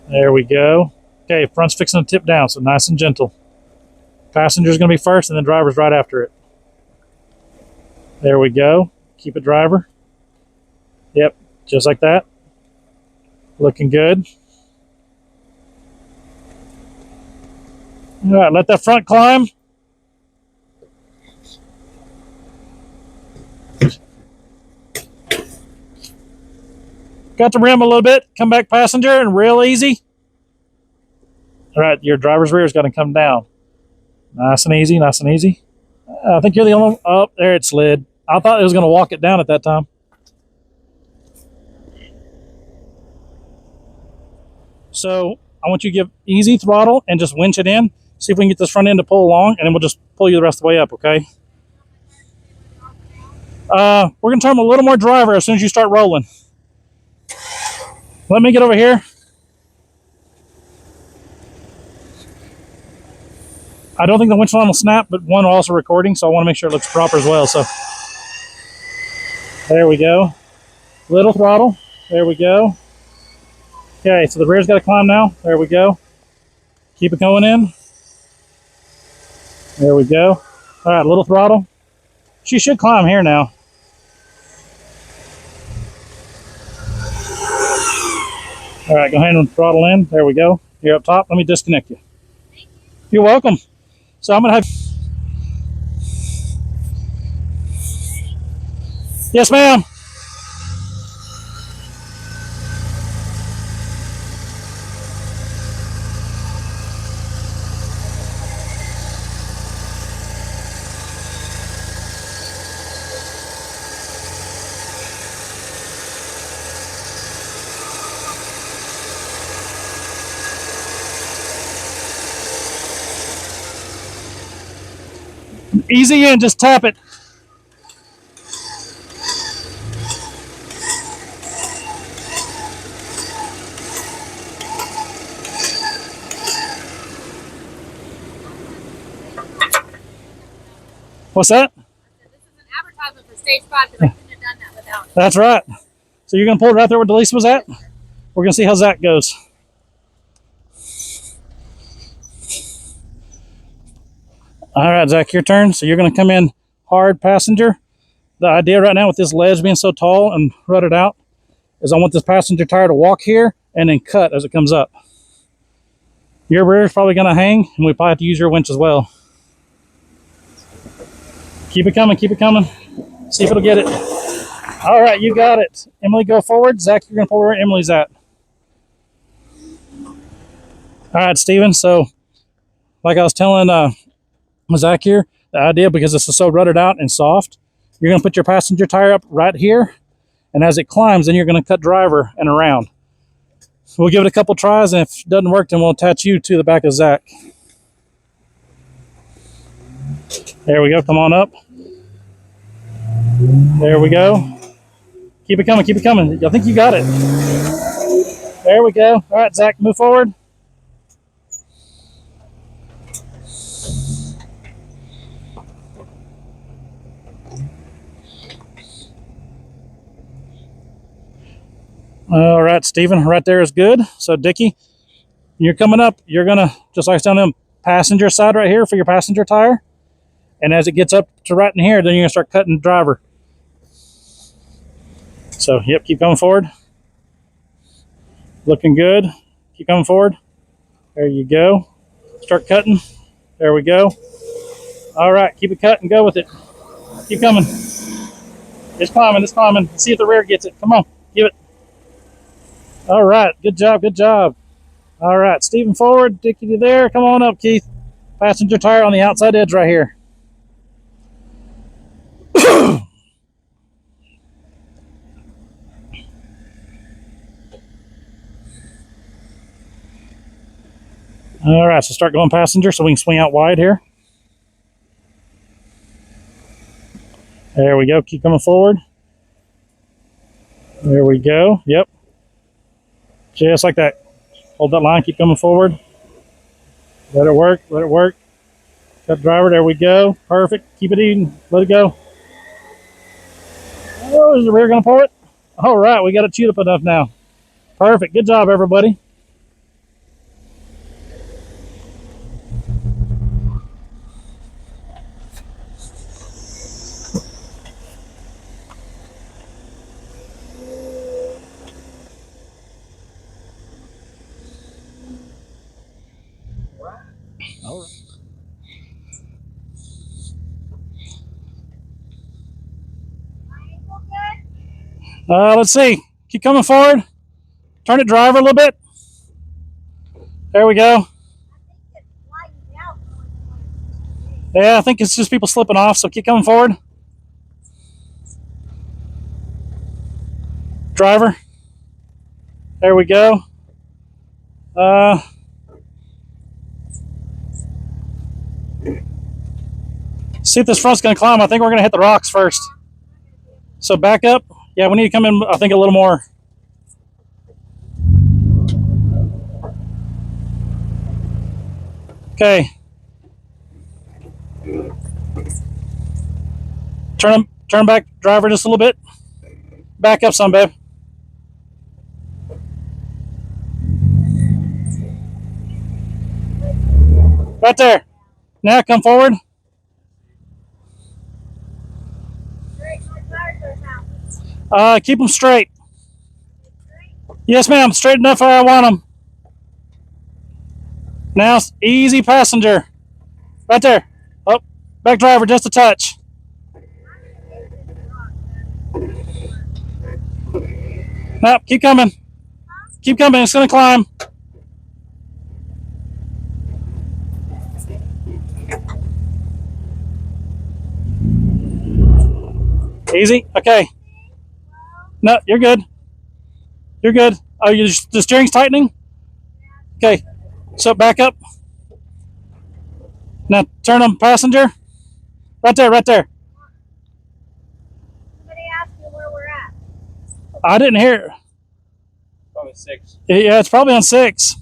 There we go. Okay, front's fixing to tip down, so nice and gentle. Passenger's gonna be first and then driver's right after it. There we go. Keep it driver. Yep, just like that. Looking good. All right, let that front climb. Got the rim a little bit. Come back passenger and real easy. All right, your driver's rear is going to come down. Nice and easy, nice and easy. I think you're the only one. Oh, there it slid. I thought it was going to walk it down at that time. So I want you to give easy throttle and just winch it in. See if we can get this front end to pull along, and then we'll just pull you the rest of the way up, okay? We're going to turn a little more driver as soon as you start rolling. Let me get over here. I don't think the winch line will snap, but one also recording, so I want to make sure it looks proper as well. So there we go. Little throttle. There we go. Okay, so the rear's got to climb now. There we go. Keep it going in. There we go. All right, little throttle. She should climb here now. All right, go ahead and throttle in. There we go. You're up top. Let me disconnect you. You're welcome. So I'm going to have... Yes, ma'am. Easy in, just tap it. What's that? This is an advertisement for Stage 5 because I couldn't have done that without it. That's right. So you're going to pull it right there where Delisa was at? We're going to see how Zach goes. All right, Zach, your turn. So you're going to come in hard passenger. The idea right now with this ledge being so tall and rutted out is I want this passenger tire to walk here and then cut as it comes up. Your rear is probably going to hang, and we probably have to use your winch as well. Keep it coming, keep it coming. See if it'll get it. All right, you got it. Emily, go forward. Zach, you're going to pull where Emily's at. All right, Steven. So like I was telling Zach here, the idea, because this is so rutted out and soft, you're going to put your passenger tire up right here, and as it climbs, then you're going to cut driver and around. We'll give it a couple tries, and if it doesn't work, then we'll attach you to the back of Zach. There we go. Come on up. There we go. Keep it coming. Keep it coming. I think you got it. There we go. All right, Zach, move forward. All right, Stephen, right there is good. So, Dickie, you're coming up. You're going to, just like I was telling him, passenger side right here for your passenger tire. And as it gets up to right in here, then you're going to start cutting driver. So, yep, keep coming forward. Looking good. Keep coming forward. There you go. Start cutting. There we go. All right, keep it cut and go with it. Keep coming. It's climbing, it's climbing. See if the rear gets it. Come on, give it. All right, good job, good job. All right, Stephen forward, Dickie to there. Come on up, Keith. Passenger tire on the outside edge right here. All right, so start going passenger so we can swing out wide here. There we go. Keep coming forward. There we go. Yep. Just like that. Hold that line. Keep coming forward. Let it work. Let it work. Cut driver. There we go. Perfect. Keep it even. Let it go. Oh, is the rear going to pour it? All right. We got it chewed up enough now. Perfect. Good job, everybody. All right. Let's see. Keep coming forward. Turn it driver a little bit. There we go. Yeah, I think it's just people slipping off, so keep coming forward. Driver. There we go. See if this front's going to climb. I think we're going to hit the rocks first. So back up. Yeah, we need to come in, I think, a little more. Okay. Turn back, driver, just a little bit. Back up some, babe. Right there. Now come forward. Keep them straight. Yes, ma'am. Straight enough where I want them. Now, easy passenger. Right there. Oh, back driver, just a touch. Nope, keep coming. Keep coming. It's going to climb. Easy. Okay. No, you're good. You're good. Oh, the steering's tightening? Okay. So back up. Now turn on passenger. Right there, right there. Somebody asked you where we're at. I didn't hear. Probably 6. Yeah, it's probably on 6.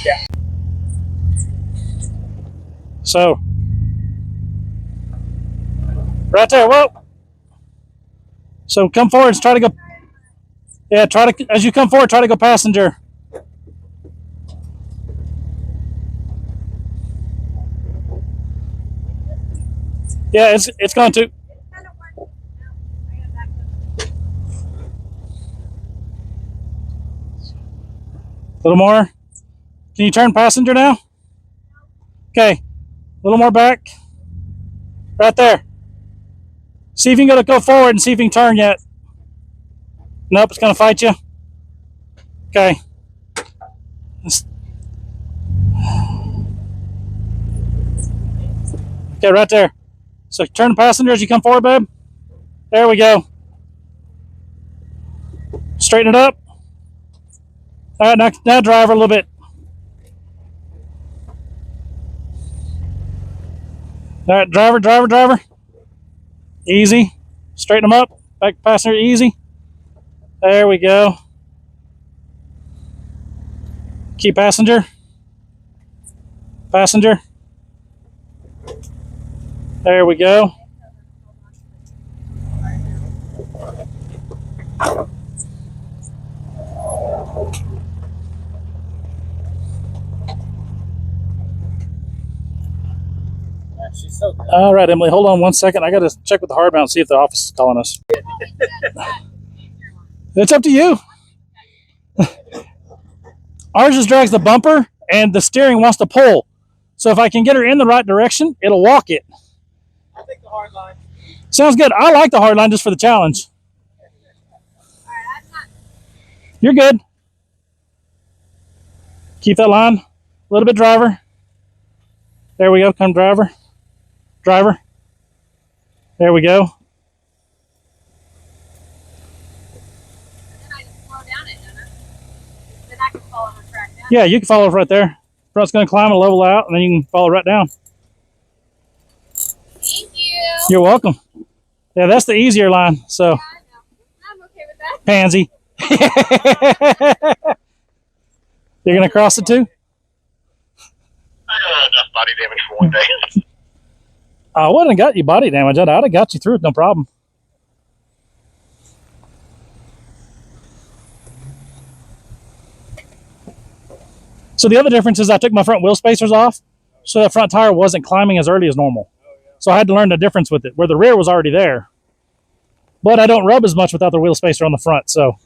Yeah. So, right there, whoa. So come forward and try to go. Yeah, as you come forward, try to go passenger. Yeah, it's going to. A little more. Can you turn passenger now? Okay. A little more back. Right there. See if you can go forward and see if you can turn yet. Nope, it's going to fight you. Okay. Okay, right there. So turn passenger as you come forward, babe. There we go. Straighten it up. All right, now drive her a little bit. All right, driver. Easy. Straighten them up. Back passenger, easy. There we go. Keep passenger. Passenger. There we go. She's so good. All right, Emily, hold on 1 second. I got to check with the hardbound and see if the office is calling us. It's up to you. Ours just drags the bumper and the steering wants to pull. So if I can get her in the right direction, it'll walk it. I'll take the hard line. Sounds good. I like the hard line just for the challenge. You're good. Keep that line. A little bit driver. There we go. Come driver. Driver. There we go. Then I just slow down it, don't I? Then I can follow her track down. Yeah, you can follow right there. Front's going to climb and level out, and then you can follow right down. Thank you. You're welcome. Yeah, that's the easier line. So, Yeah, I know. I'm okay with that. pansy. You're going to cross it too? Enough body damage for one day. I wouldn't have got you body damage. I'd have got you through it, no problem. So the other difference is I took my front wheel spacers off, so that front tire wasn't climbing as early as normal. So I had to learn the difference with it, where the rear was already there. But I don't rub as much without the wheel spacer on the front, so.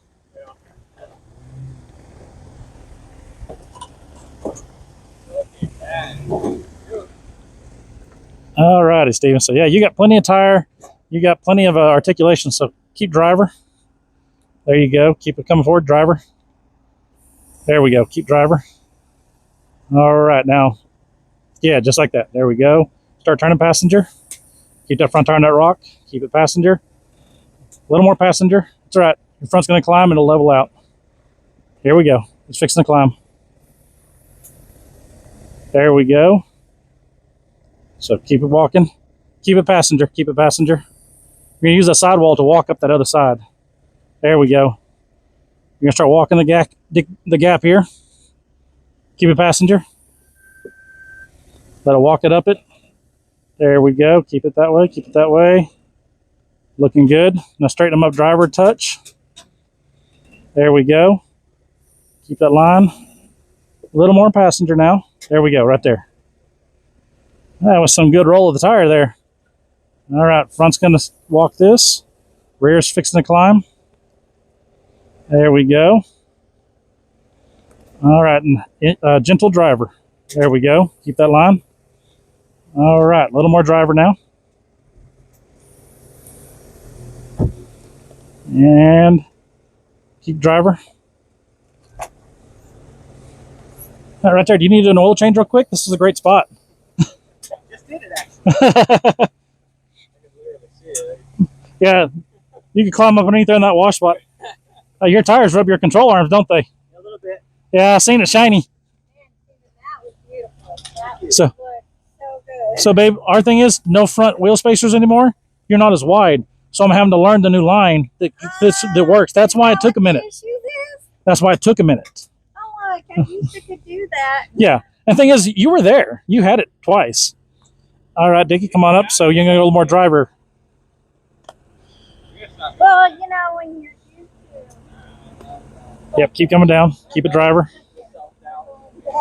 All righty, Steven. So yeah, you got plenty of tire. You got plenty of articulation, so keep driver. There you go. Keep it coming forward, driver. There we go. Keep driver. All right, now, yeah, just like that. There we go. Start turning passenger. Keep that front tire on that rock. Keep it passenger. A little more passenger. That's all right. Your front's going to climb and it'll level out. Here we go. It's fixing to climb. There we go. So keep it walking. Keep it passenger. Keep it passenger. We're going to use that sidewall to walk up that other side. There we go. You're going to start walking the gap here. Keep it passenger. Let it walk it up it. There we go. Keep it that way. Keep it that way. Looking good. Now straighten them up, driver touch. There we go. Keep that line. A little more passenger now. There we go, right there. That was some good roll of the tire there. All right, front's going to walk this. Rear's fixing to climb. There we go. All right, and gentle driver. There we go. Keep that line. All right, a little more driver now. And keep driver. All right, there. Do you need an oil change real quick? This is a great spot. Just did it, actually. I can literally see it. Yeah, you can climb up underneath there in that wash spot. Your tires rub your control arms, don't they? A little bit. Yeah, I seen it shiny. That was beautiful. That was So, so good. so babe, our thing is no front wheel spacers anymore. You're not as wide, so I'm having to learn the new line that works. That's why it took a minute. Issue is? That's why it took a minute. Oh, look, I used to could do that. Yeah, and the thing is, you were there. You had it twice. All right, Dickie, come on up. So you're gonna go a little more driver. Well, you know, when you're used to. Yep, keep coming down. Keep it driver.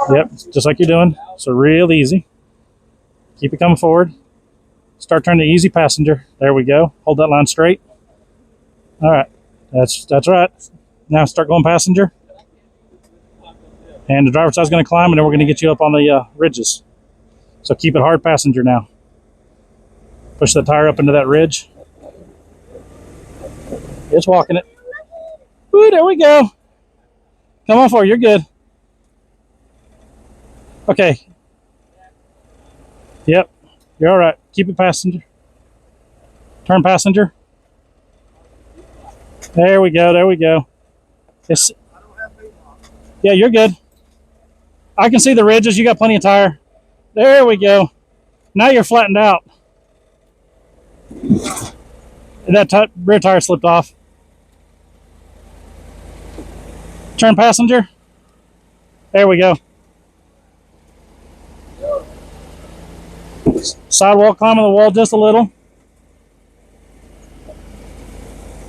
Yep, just like you're doing. So real easy. Keep it coming forward. Start turning to easy passenger. There we go. Hold that line straight. All right, that's right. Now start going passenger. And the driver's side's going to climb, and then we're going to get you up on the ridges. So keep it hard passenger now. Push the tire up into that ridge. It's walking it. Ooh, there we go. Come on forward. You're good. Okay. Yep. You're all right. Keep it passenger. Turn passenger. There we go. There we go. It's, yeah, you're good. I can see the ridges. You got plenty of tire. There we go. Now you're flattened out. That rear tire slipped off. Turn passenger. There we go. Sidewalk, climbing the wall just a little.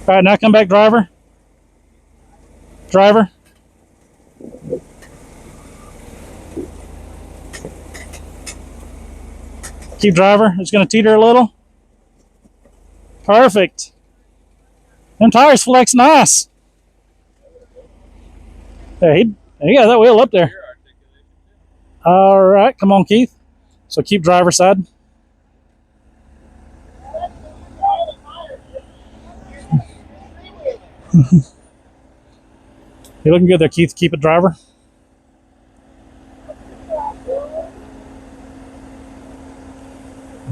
All right, now come back, driver. Driver. Keep driver. It's going to teeter a little. Perfect. Them tires flex nice. Hey, you got that wheel up there. All right, come on, Keith. So keep driver side. You're looking good there, Keith. Keep it, driver.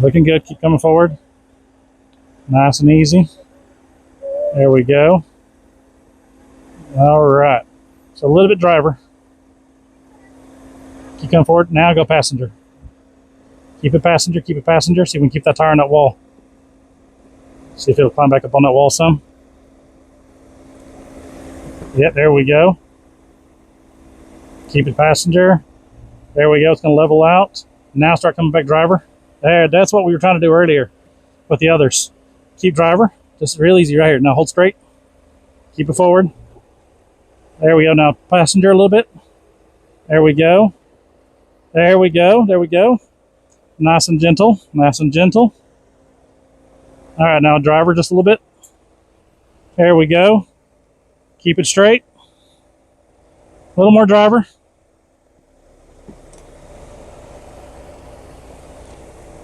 Looking good. Keep coming forward. Nice and easy. There we go. All right. So a little bit driver. Keep coming forward. Now go passenger. Keep it passenger. Keep it passenger. See if we can keep that tire on that wall. See if it'll climb back up on that wall some. Yep, there we go. Keep it passenger. There we go. It's going to level out. Now start coming back driver. There, that's what we were trying to do earlier with the others. Keep driver. Just real easy right here. Now hold straight. Keep it forward. There we go. Now passenger a little bit. There we go. There we go. There we go. Nice and gentle. Nice and gentle. All right, now driver just a little bit. There we go. Keep it straight. A little more driver.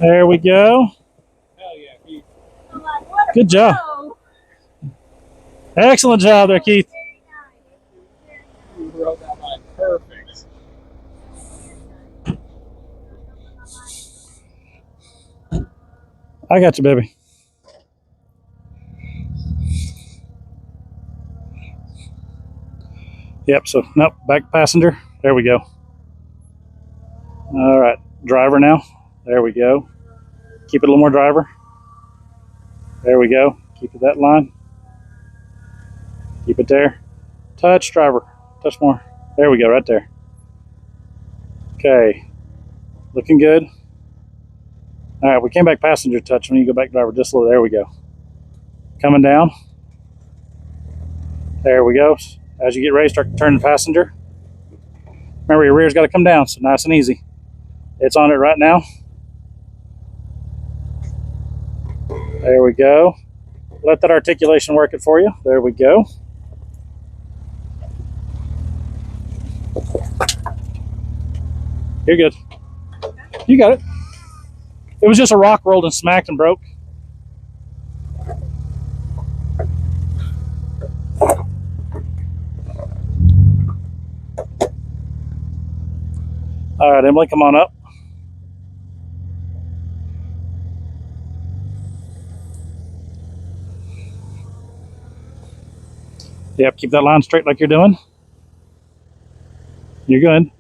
There we go. Hell yeah, Keith. I'm like, what a Good job. pro. Excellent job there, Keith. You wrote that line perfect. I got you, baby. Yep, so nope, back passenger. There we go. All right, driver now. There we go. Keep it a little more driver. There we go. Keep it that line. Keep it there. Touch driver. Touch more. There we go, right there. Okay. Looking good. All right, we came back passenger touch. When you go back driver just a little. There we go. Coming down. There we go. As you get ready, start turning passenger. Remember, your rear's got to come down, so nice and easy. It's on it right now. There we go. Let that articulation work it for you. There we go. You're good. You got it. It was just a rock rolled and smacked and broke. All right, Emily, come on up. Yep, keep that line straight like you're doing. You're good.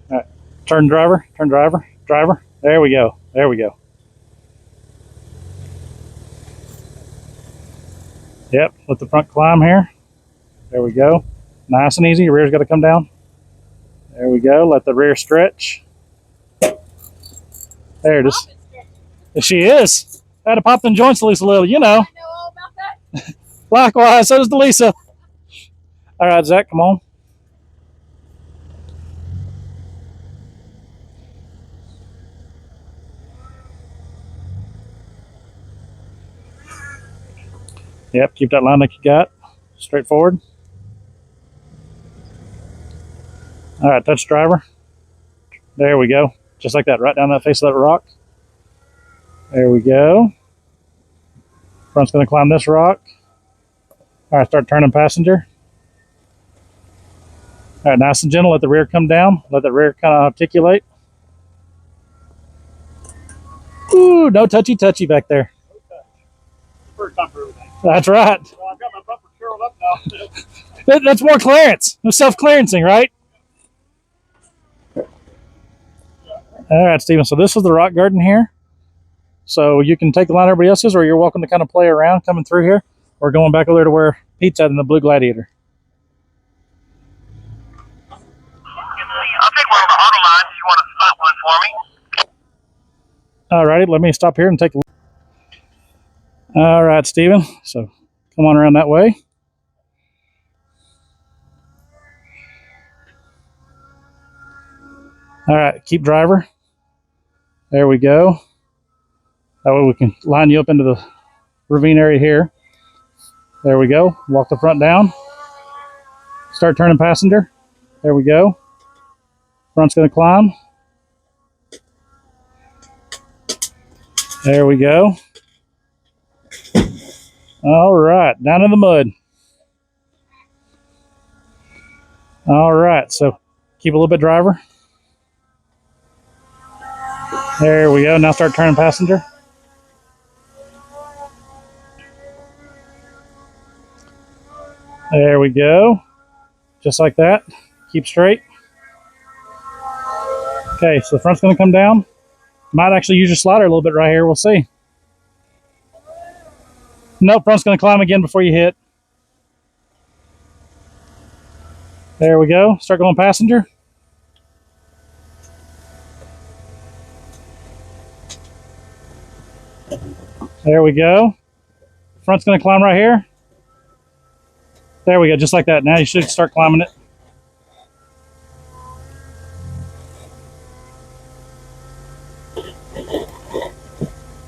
All right, turn driver, driver. There we go. There we go. Yep, let the front climb here. There we go. Nice and easy. Your rear's got to come down. There we go. Let the rear stretch. There it is. She is. Had to pop them joints loose a little, you know. I know all about that. Likewise, so does Delisa. All right, Zach, come on. Yep, keep that line like you got. Straight forward. All right, touch driver. There we go. Just like that, right down that face of that rock. There we go. Front's going to climb this rock. All right, start turning passenger. All right, nice and gentle. Let the rear come down. Let the rear kind of articulate. Ooh, no touchy back there. First time for everything. That's right. Well, I've got my bumper curled up now. That's more clearance. No self-clearancing, right? All right, Steven. So this is the rock garden here. So you can take the line everybody else is, or you're welcome to kind of play around coming through here, or going back over there to where Pete's at in the Blue Gladiator. I'll take one of the auto lines if you want to spot one for me. All righty, let me stop here and take a look. All right, Steven. So come on around that way. All right, keep driver. There we go. That way we can line you up into the ravine area here. There we go. Walk the front down. Start turning passenger. There we go. Front's going to climb. There we go. All right, down in the mud. All right, so keep a little bit driver. There we go. Now start turning passenger. There we go. Just like that. Keep straight. Okay, so the front's going to come down. Might actually use your slider a little bit right here. We'll see. Nope, front's going to climb again before you hit. There we go. Start going passenger. There we go. Front's going to climb right here. There we go, just like that. Now you should start climbing it.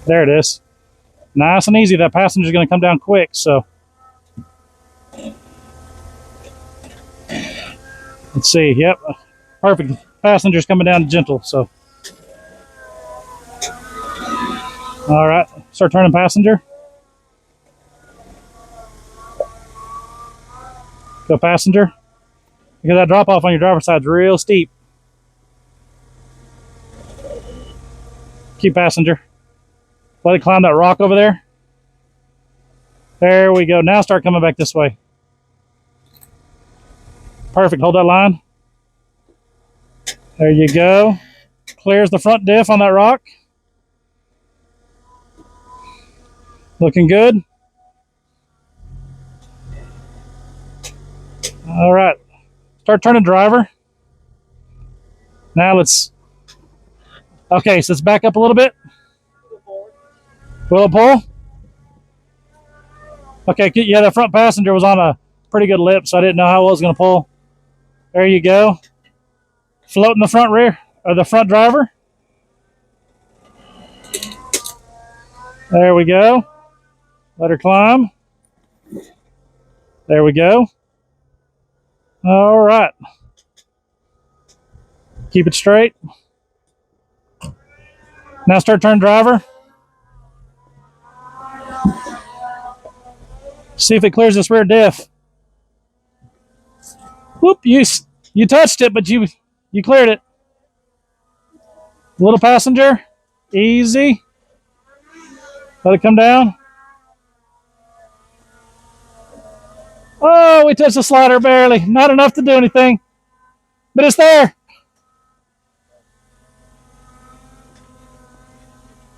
There it is. Nice and easy. That passenger's going to come down quick, so. Let's see. Yep. Perfect. Passenger's coming down gentle, so. All right. Start turning passenger. Go passenger. Because that drop off on your driver's side is real steep. Keep passenger. Let it climb that rock over there. There we go. Now start coming back this way. Perfect. Hold that line. There you go. Clears the front diff on that rock. Looking good. All right. Start turning driver. Now let's. Okay, so let's back up a little bit. Will it pull? Okay, yeah, the front passenger was on a pretty good lip, so I didn't know how well it was going to pull. There you go. Floating the front rear, or the front driver. There we go. Let her climb. There we go. All right. Keep it straight. Now start turning driver. See if it clears this rear diff. Whoop, you touched it, but you cleared it. Little passenger, easy. Let it come down. Oh, we touched the slider barely. Not enough to do anything, but it's there.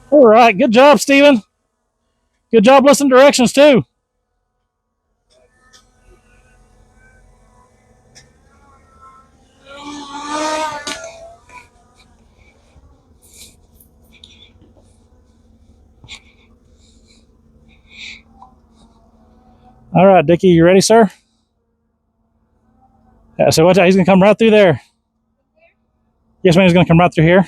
All right, good job, Steven. Good job listening to directions too. All right, Dickie, you ready, sir? Yeah, so watch out, he's gonna come right through there. Yes, man, he's gonna come right through here.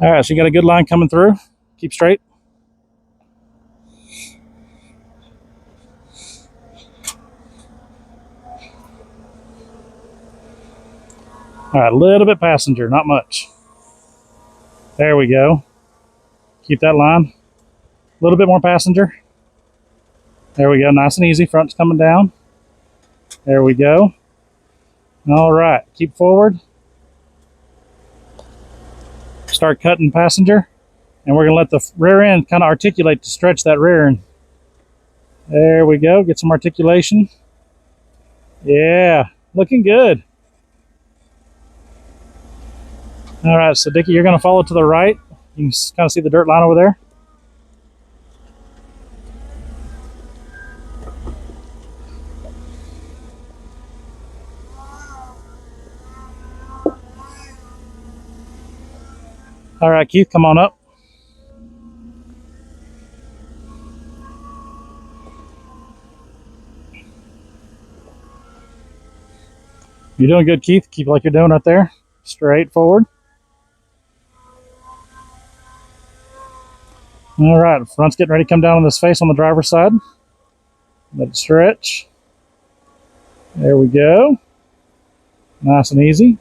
All right, so you got a good line coming through. Keep straight. All right, a little bit passenger, not much. There we go. Keep that line. A little bit more passenger. There we go, nice and easy. Front's coming down. There we go. All right, keep forward. Start cutting passenger, and we're going to let the rear end kind of articulate to stretch that rear end. There we go. Get some articulation. Yeah, looking good. All right, so Dickie, you're going to follow to the right. You can kind of see the dirt line over there. All right, Keith, come on up. You're doing good, Keith. Keep it like you're doing right there. Straight forward. All right, front's getting ready to come down on this face on the driver's side. Let it stretch. There we go. Nice and easy.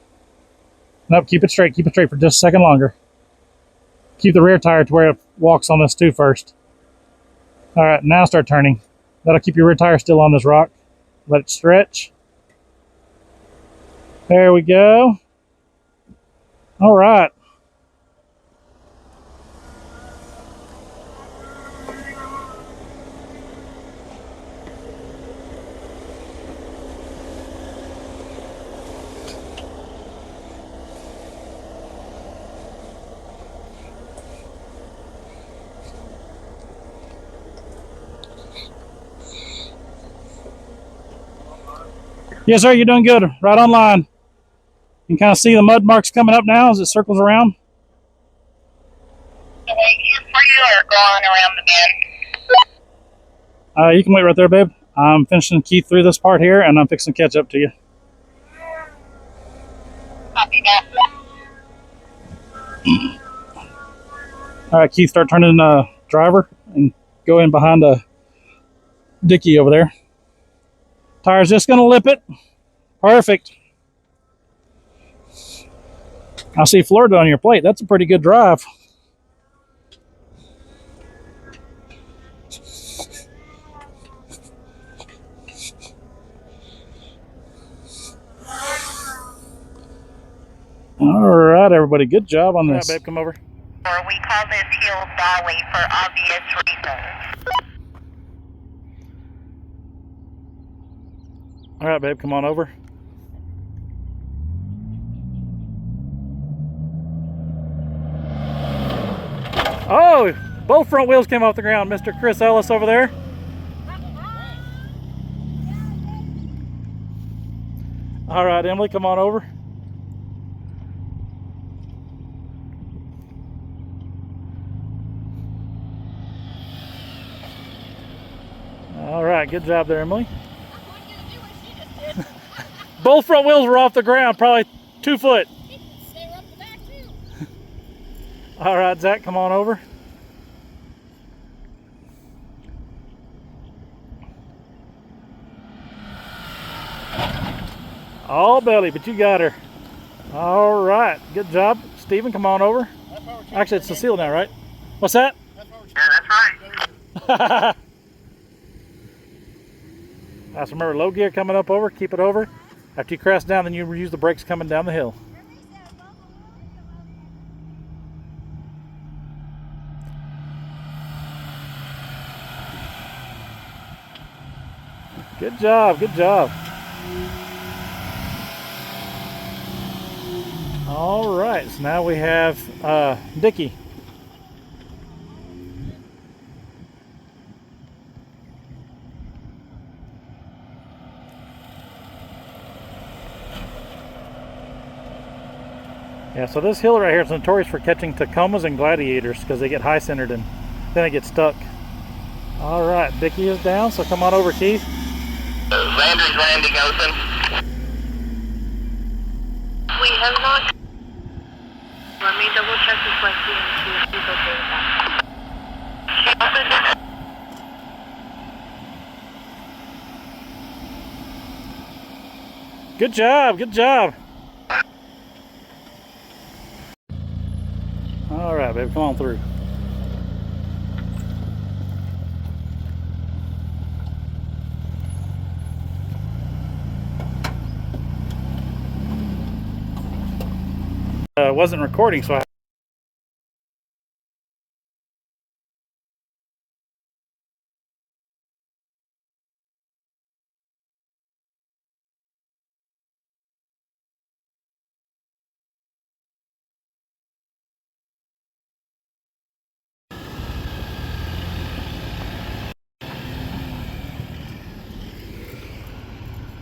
Nope, keep it straight. Keep it straight for just a second longer. Keep the rear tire to where it walks on this too first. All right, now start turning. That'll keep your rear tire still on this rock. Let it stretch. There we go. All right. Yes, sir, you're doing good. Right on line. You can kind of see the mud marks coming up now as it circles around. So wait here for you or going around the bend? You can wait right there, babe. I'm finishing Keith through this part here, and I'm fixing to catch up to you. Copy that. All right, Keith, start turning driver and go in behind Dickie over there. Tire's just going to lip it. Perfect. I see Florida on your plate. That's a pretty good drive. All right, everybody. Good job on this. All right, babe, come over. Or we call this hill dolly for obvious reasons. All right, babe, come on over. Oh, both front wheels came off the ground. Mr. Chris Ellis over there. All right, Emily, come on over. All right, good job there, Emily. Both front wheels were off the ground, probably 2 foot. All right, Zach, come on over. All belly, but you got her. All right, good job. Steven, come on over. Actually, it's Cecile now, right? What's that? Yeah, that's right. Just remember, low gear coming up over, keep it over. After you crash down, then you use the brakes coming down the hill. Good job, good job. All right, so now we have Dickie. Yeah, so this hill right here is notorious for catching Tacomas and Gladiators because they get high centered and then they get stuck. All right, Dickie is down, so come on over, Keith. Landry's landing open. We have not. Let me double check with Lexi and see if she's okay with that. Good job, good job. All right, babe, come on through. Wasn't recording, so I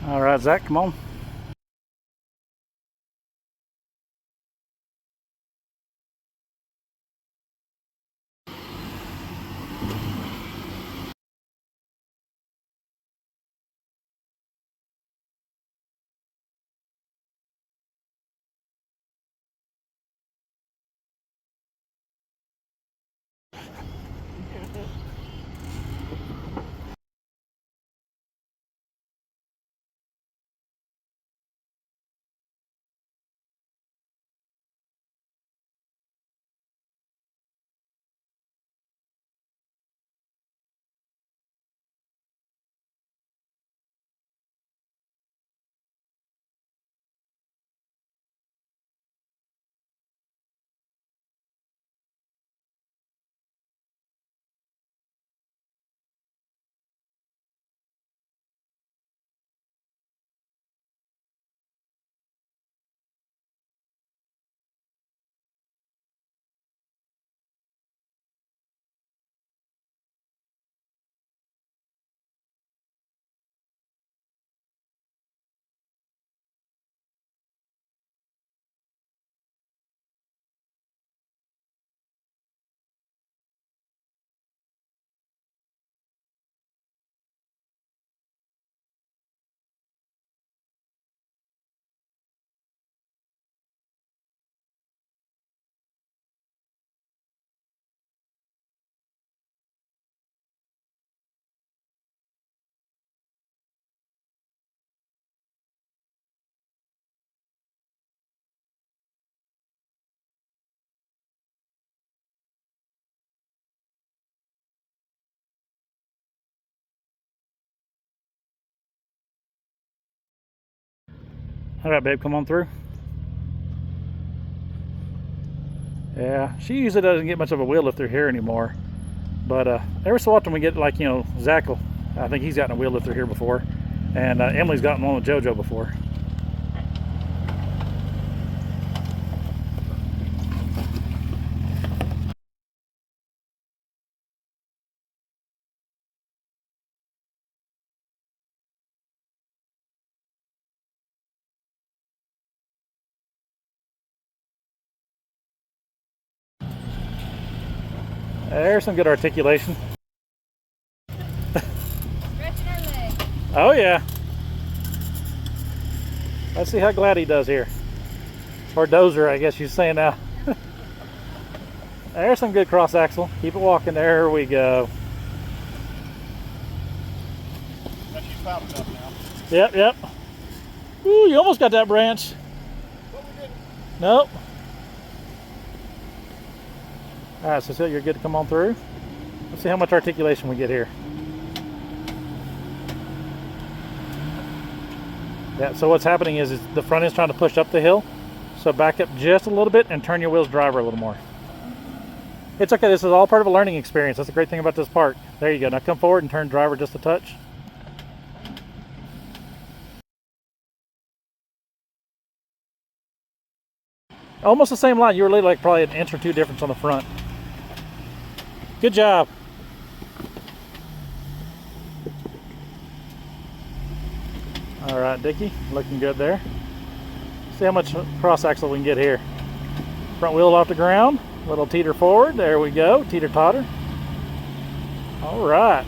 All right, Zach, come on. All right, babe, come on through. Yeah, she usually doesn't get much of a wheel lift through here anymore. But every so often we get, like, you know, Zach will, I think he's gotten a wheel lift through here before. And Emily's gotten one with JoJo before. There's some good articulation. Stretching her leg. Oh yeah. Let's see how glad he does here. Or dozer, I guess you're saying now. There's some good cross axle. Keep it walking. There we go. She's found enough now. Yep, yep. Ooh, you almost got that branch. But we didn't. Nope. All right, Cecilia, you're good to come on through. Let's see how much articulation we get here. Yeah, so what's happening is the front end's trying to push up the hill. So back up just a little bit and turn your wheels driver a little more. It's okay, this is all part of a learning experience. That's the great thing about this park. There you go, now come forward and turn driver just a touch. Almost the same line, you were like probably an inch or two difference on the front. Good job. All right, Dickie, looking good there. See how much cross axle we can get here. Front wheel off the ground, little teeter forward. There we go, teeter totter. All right.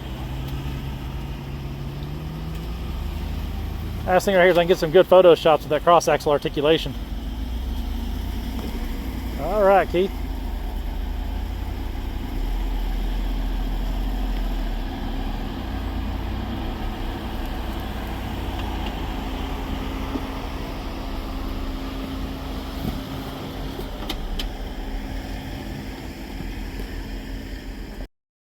Last thing right here is I can get some good photo shots of that cross axle articulation. All right, Keith.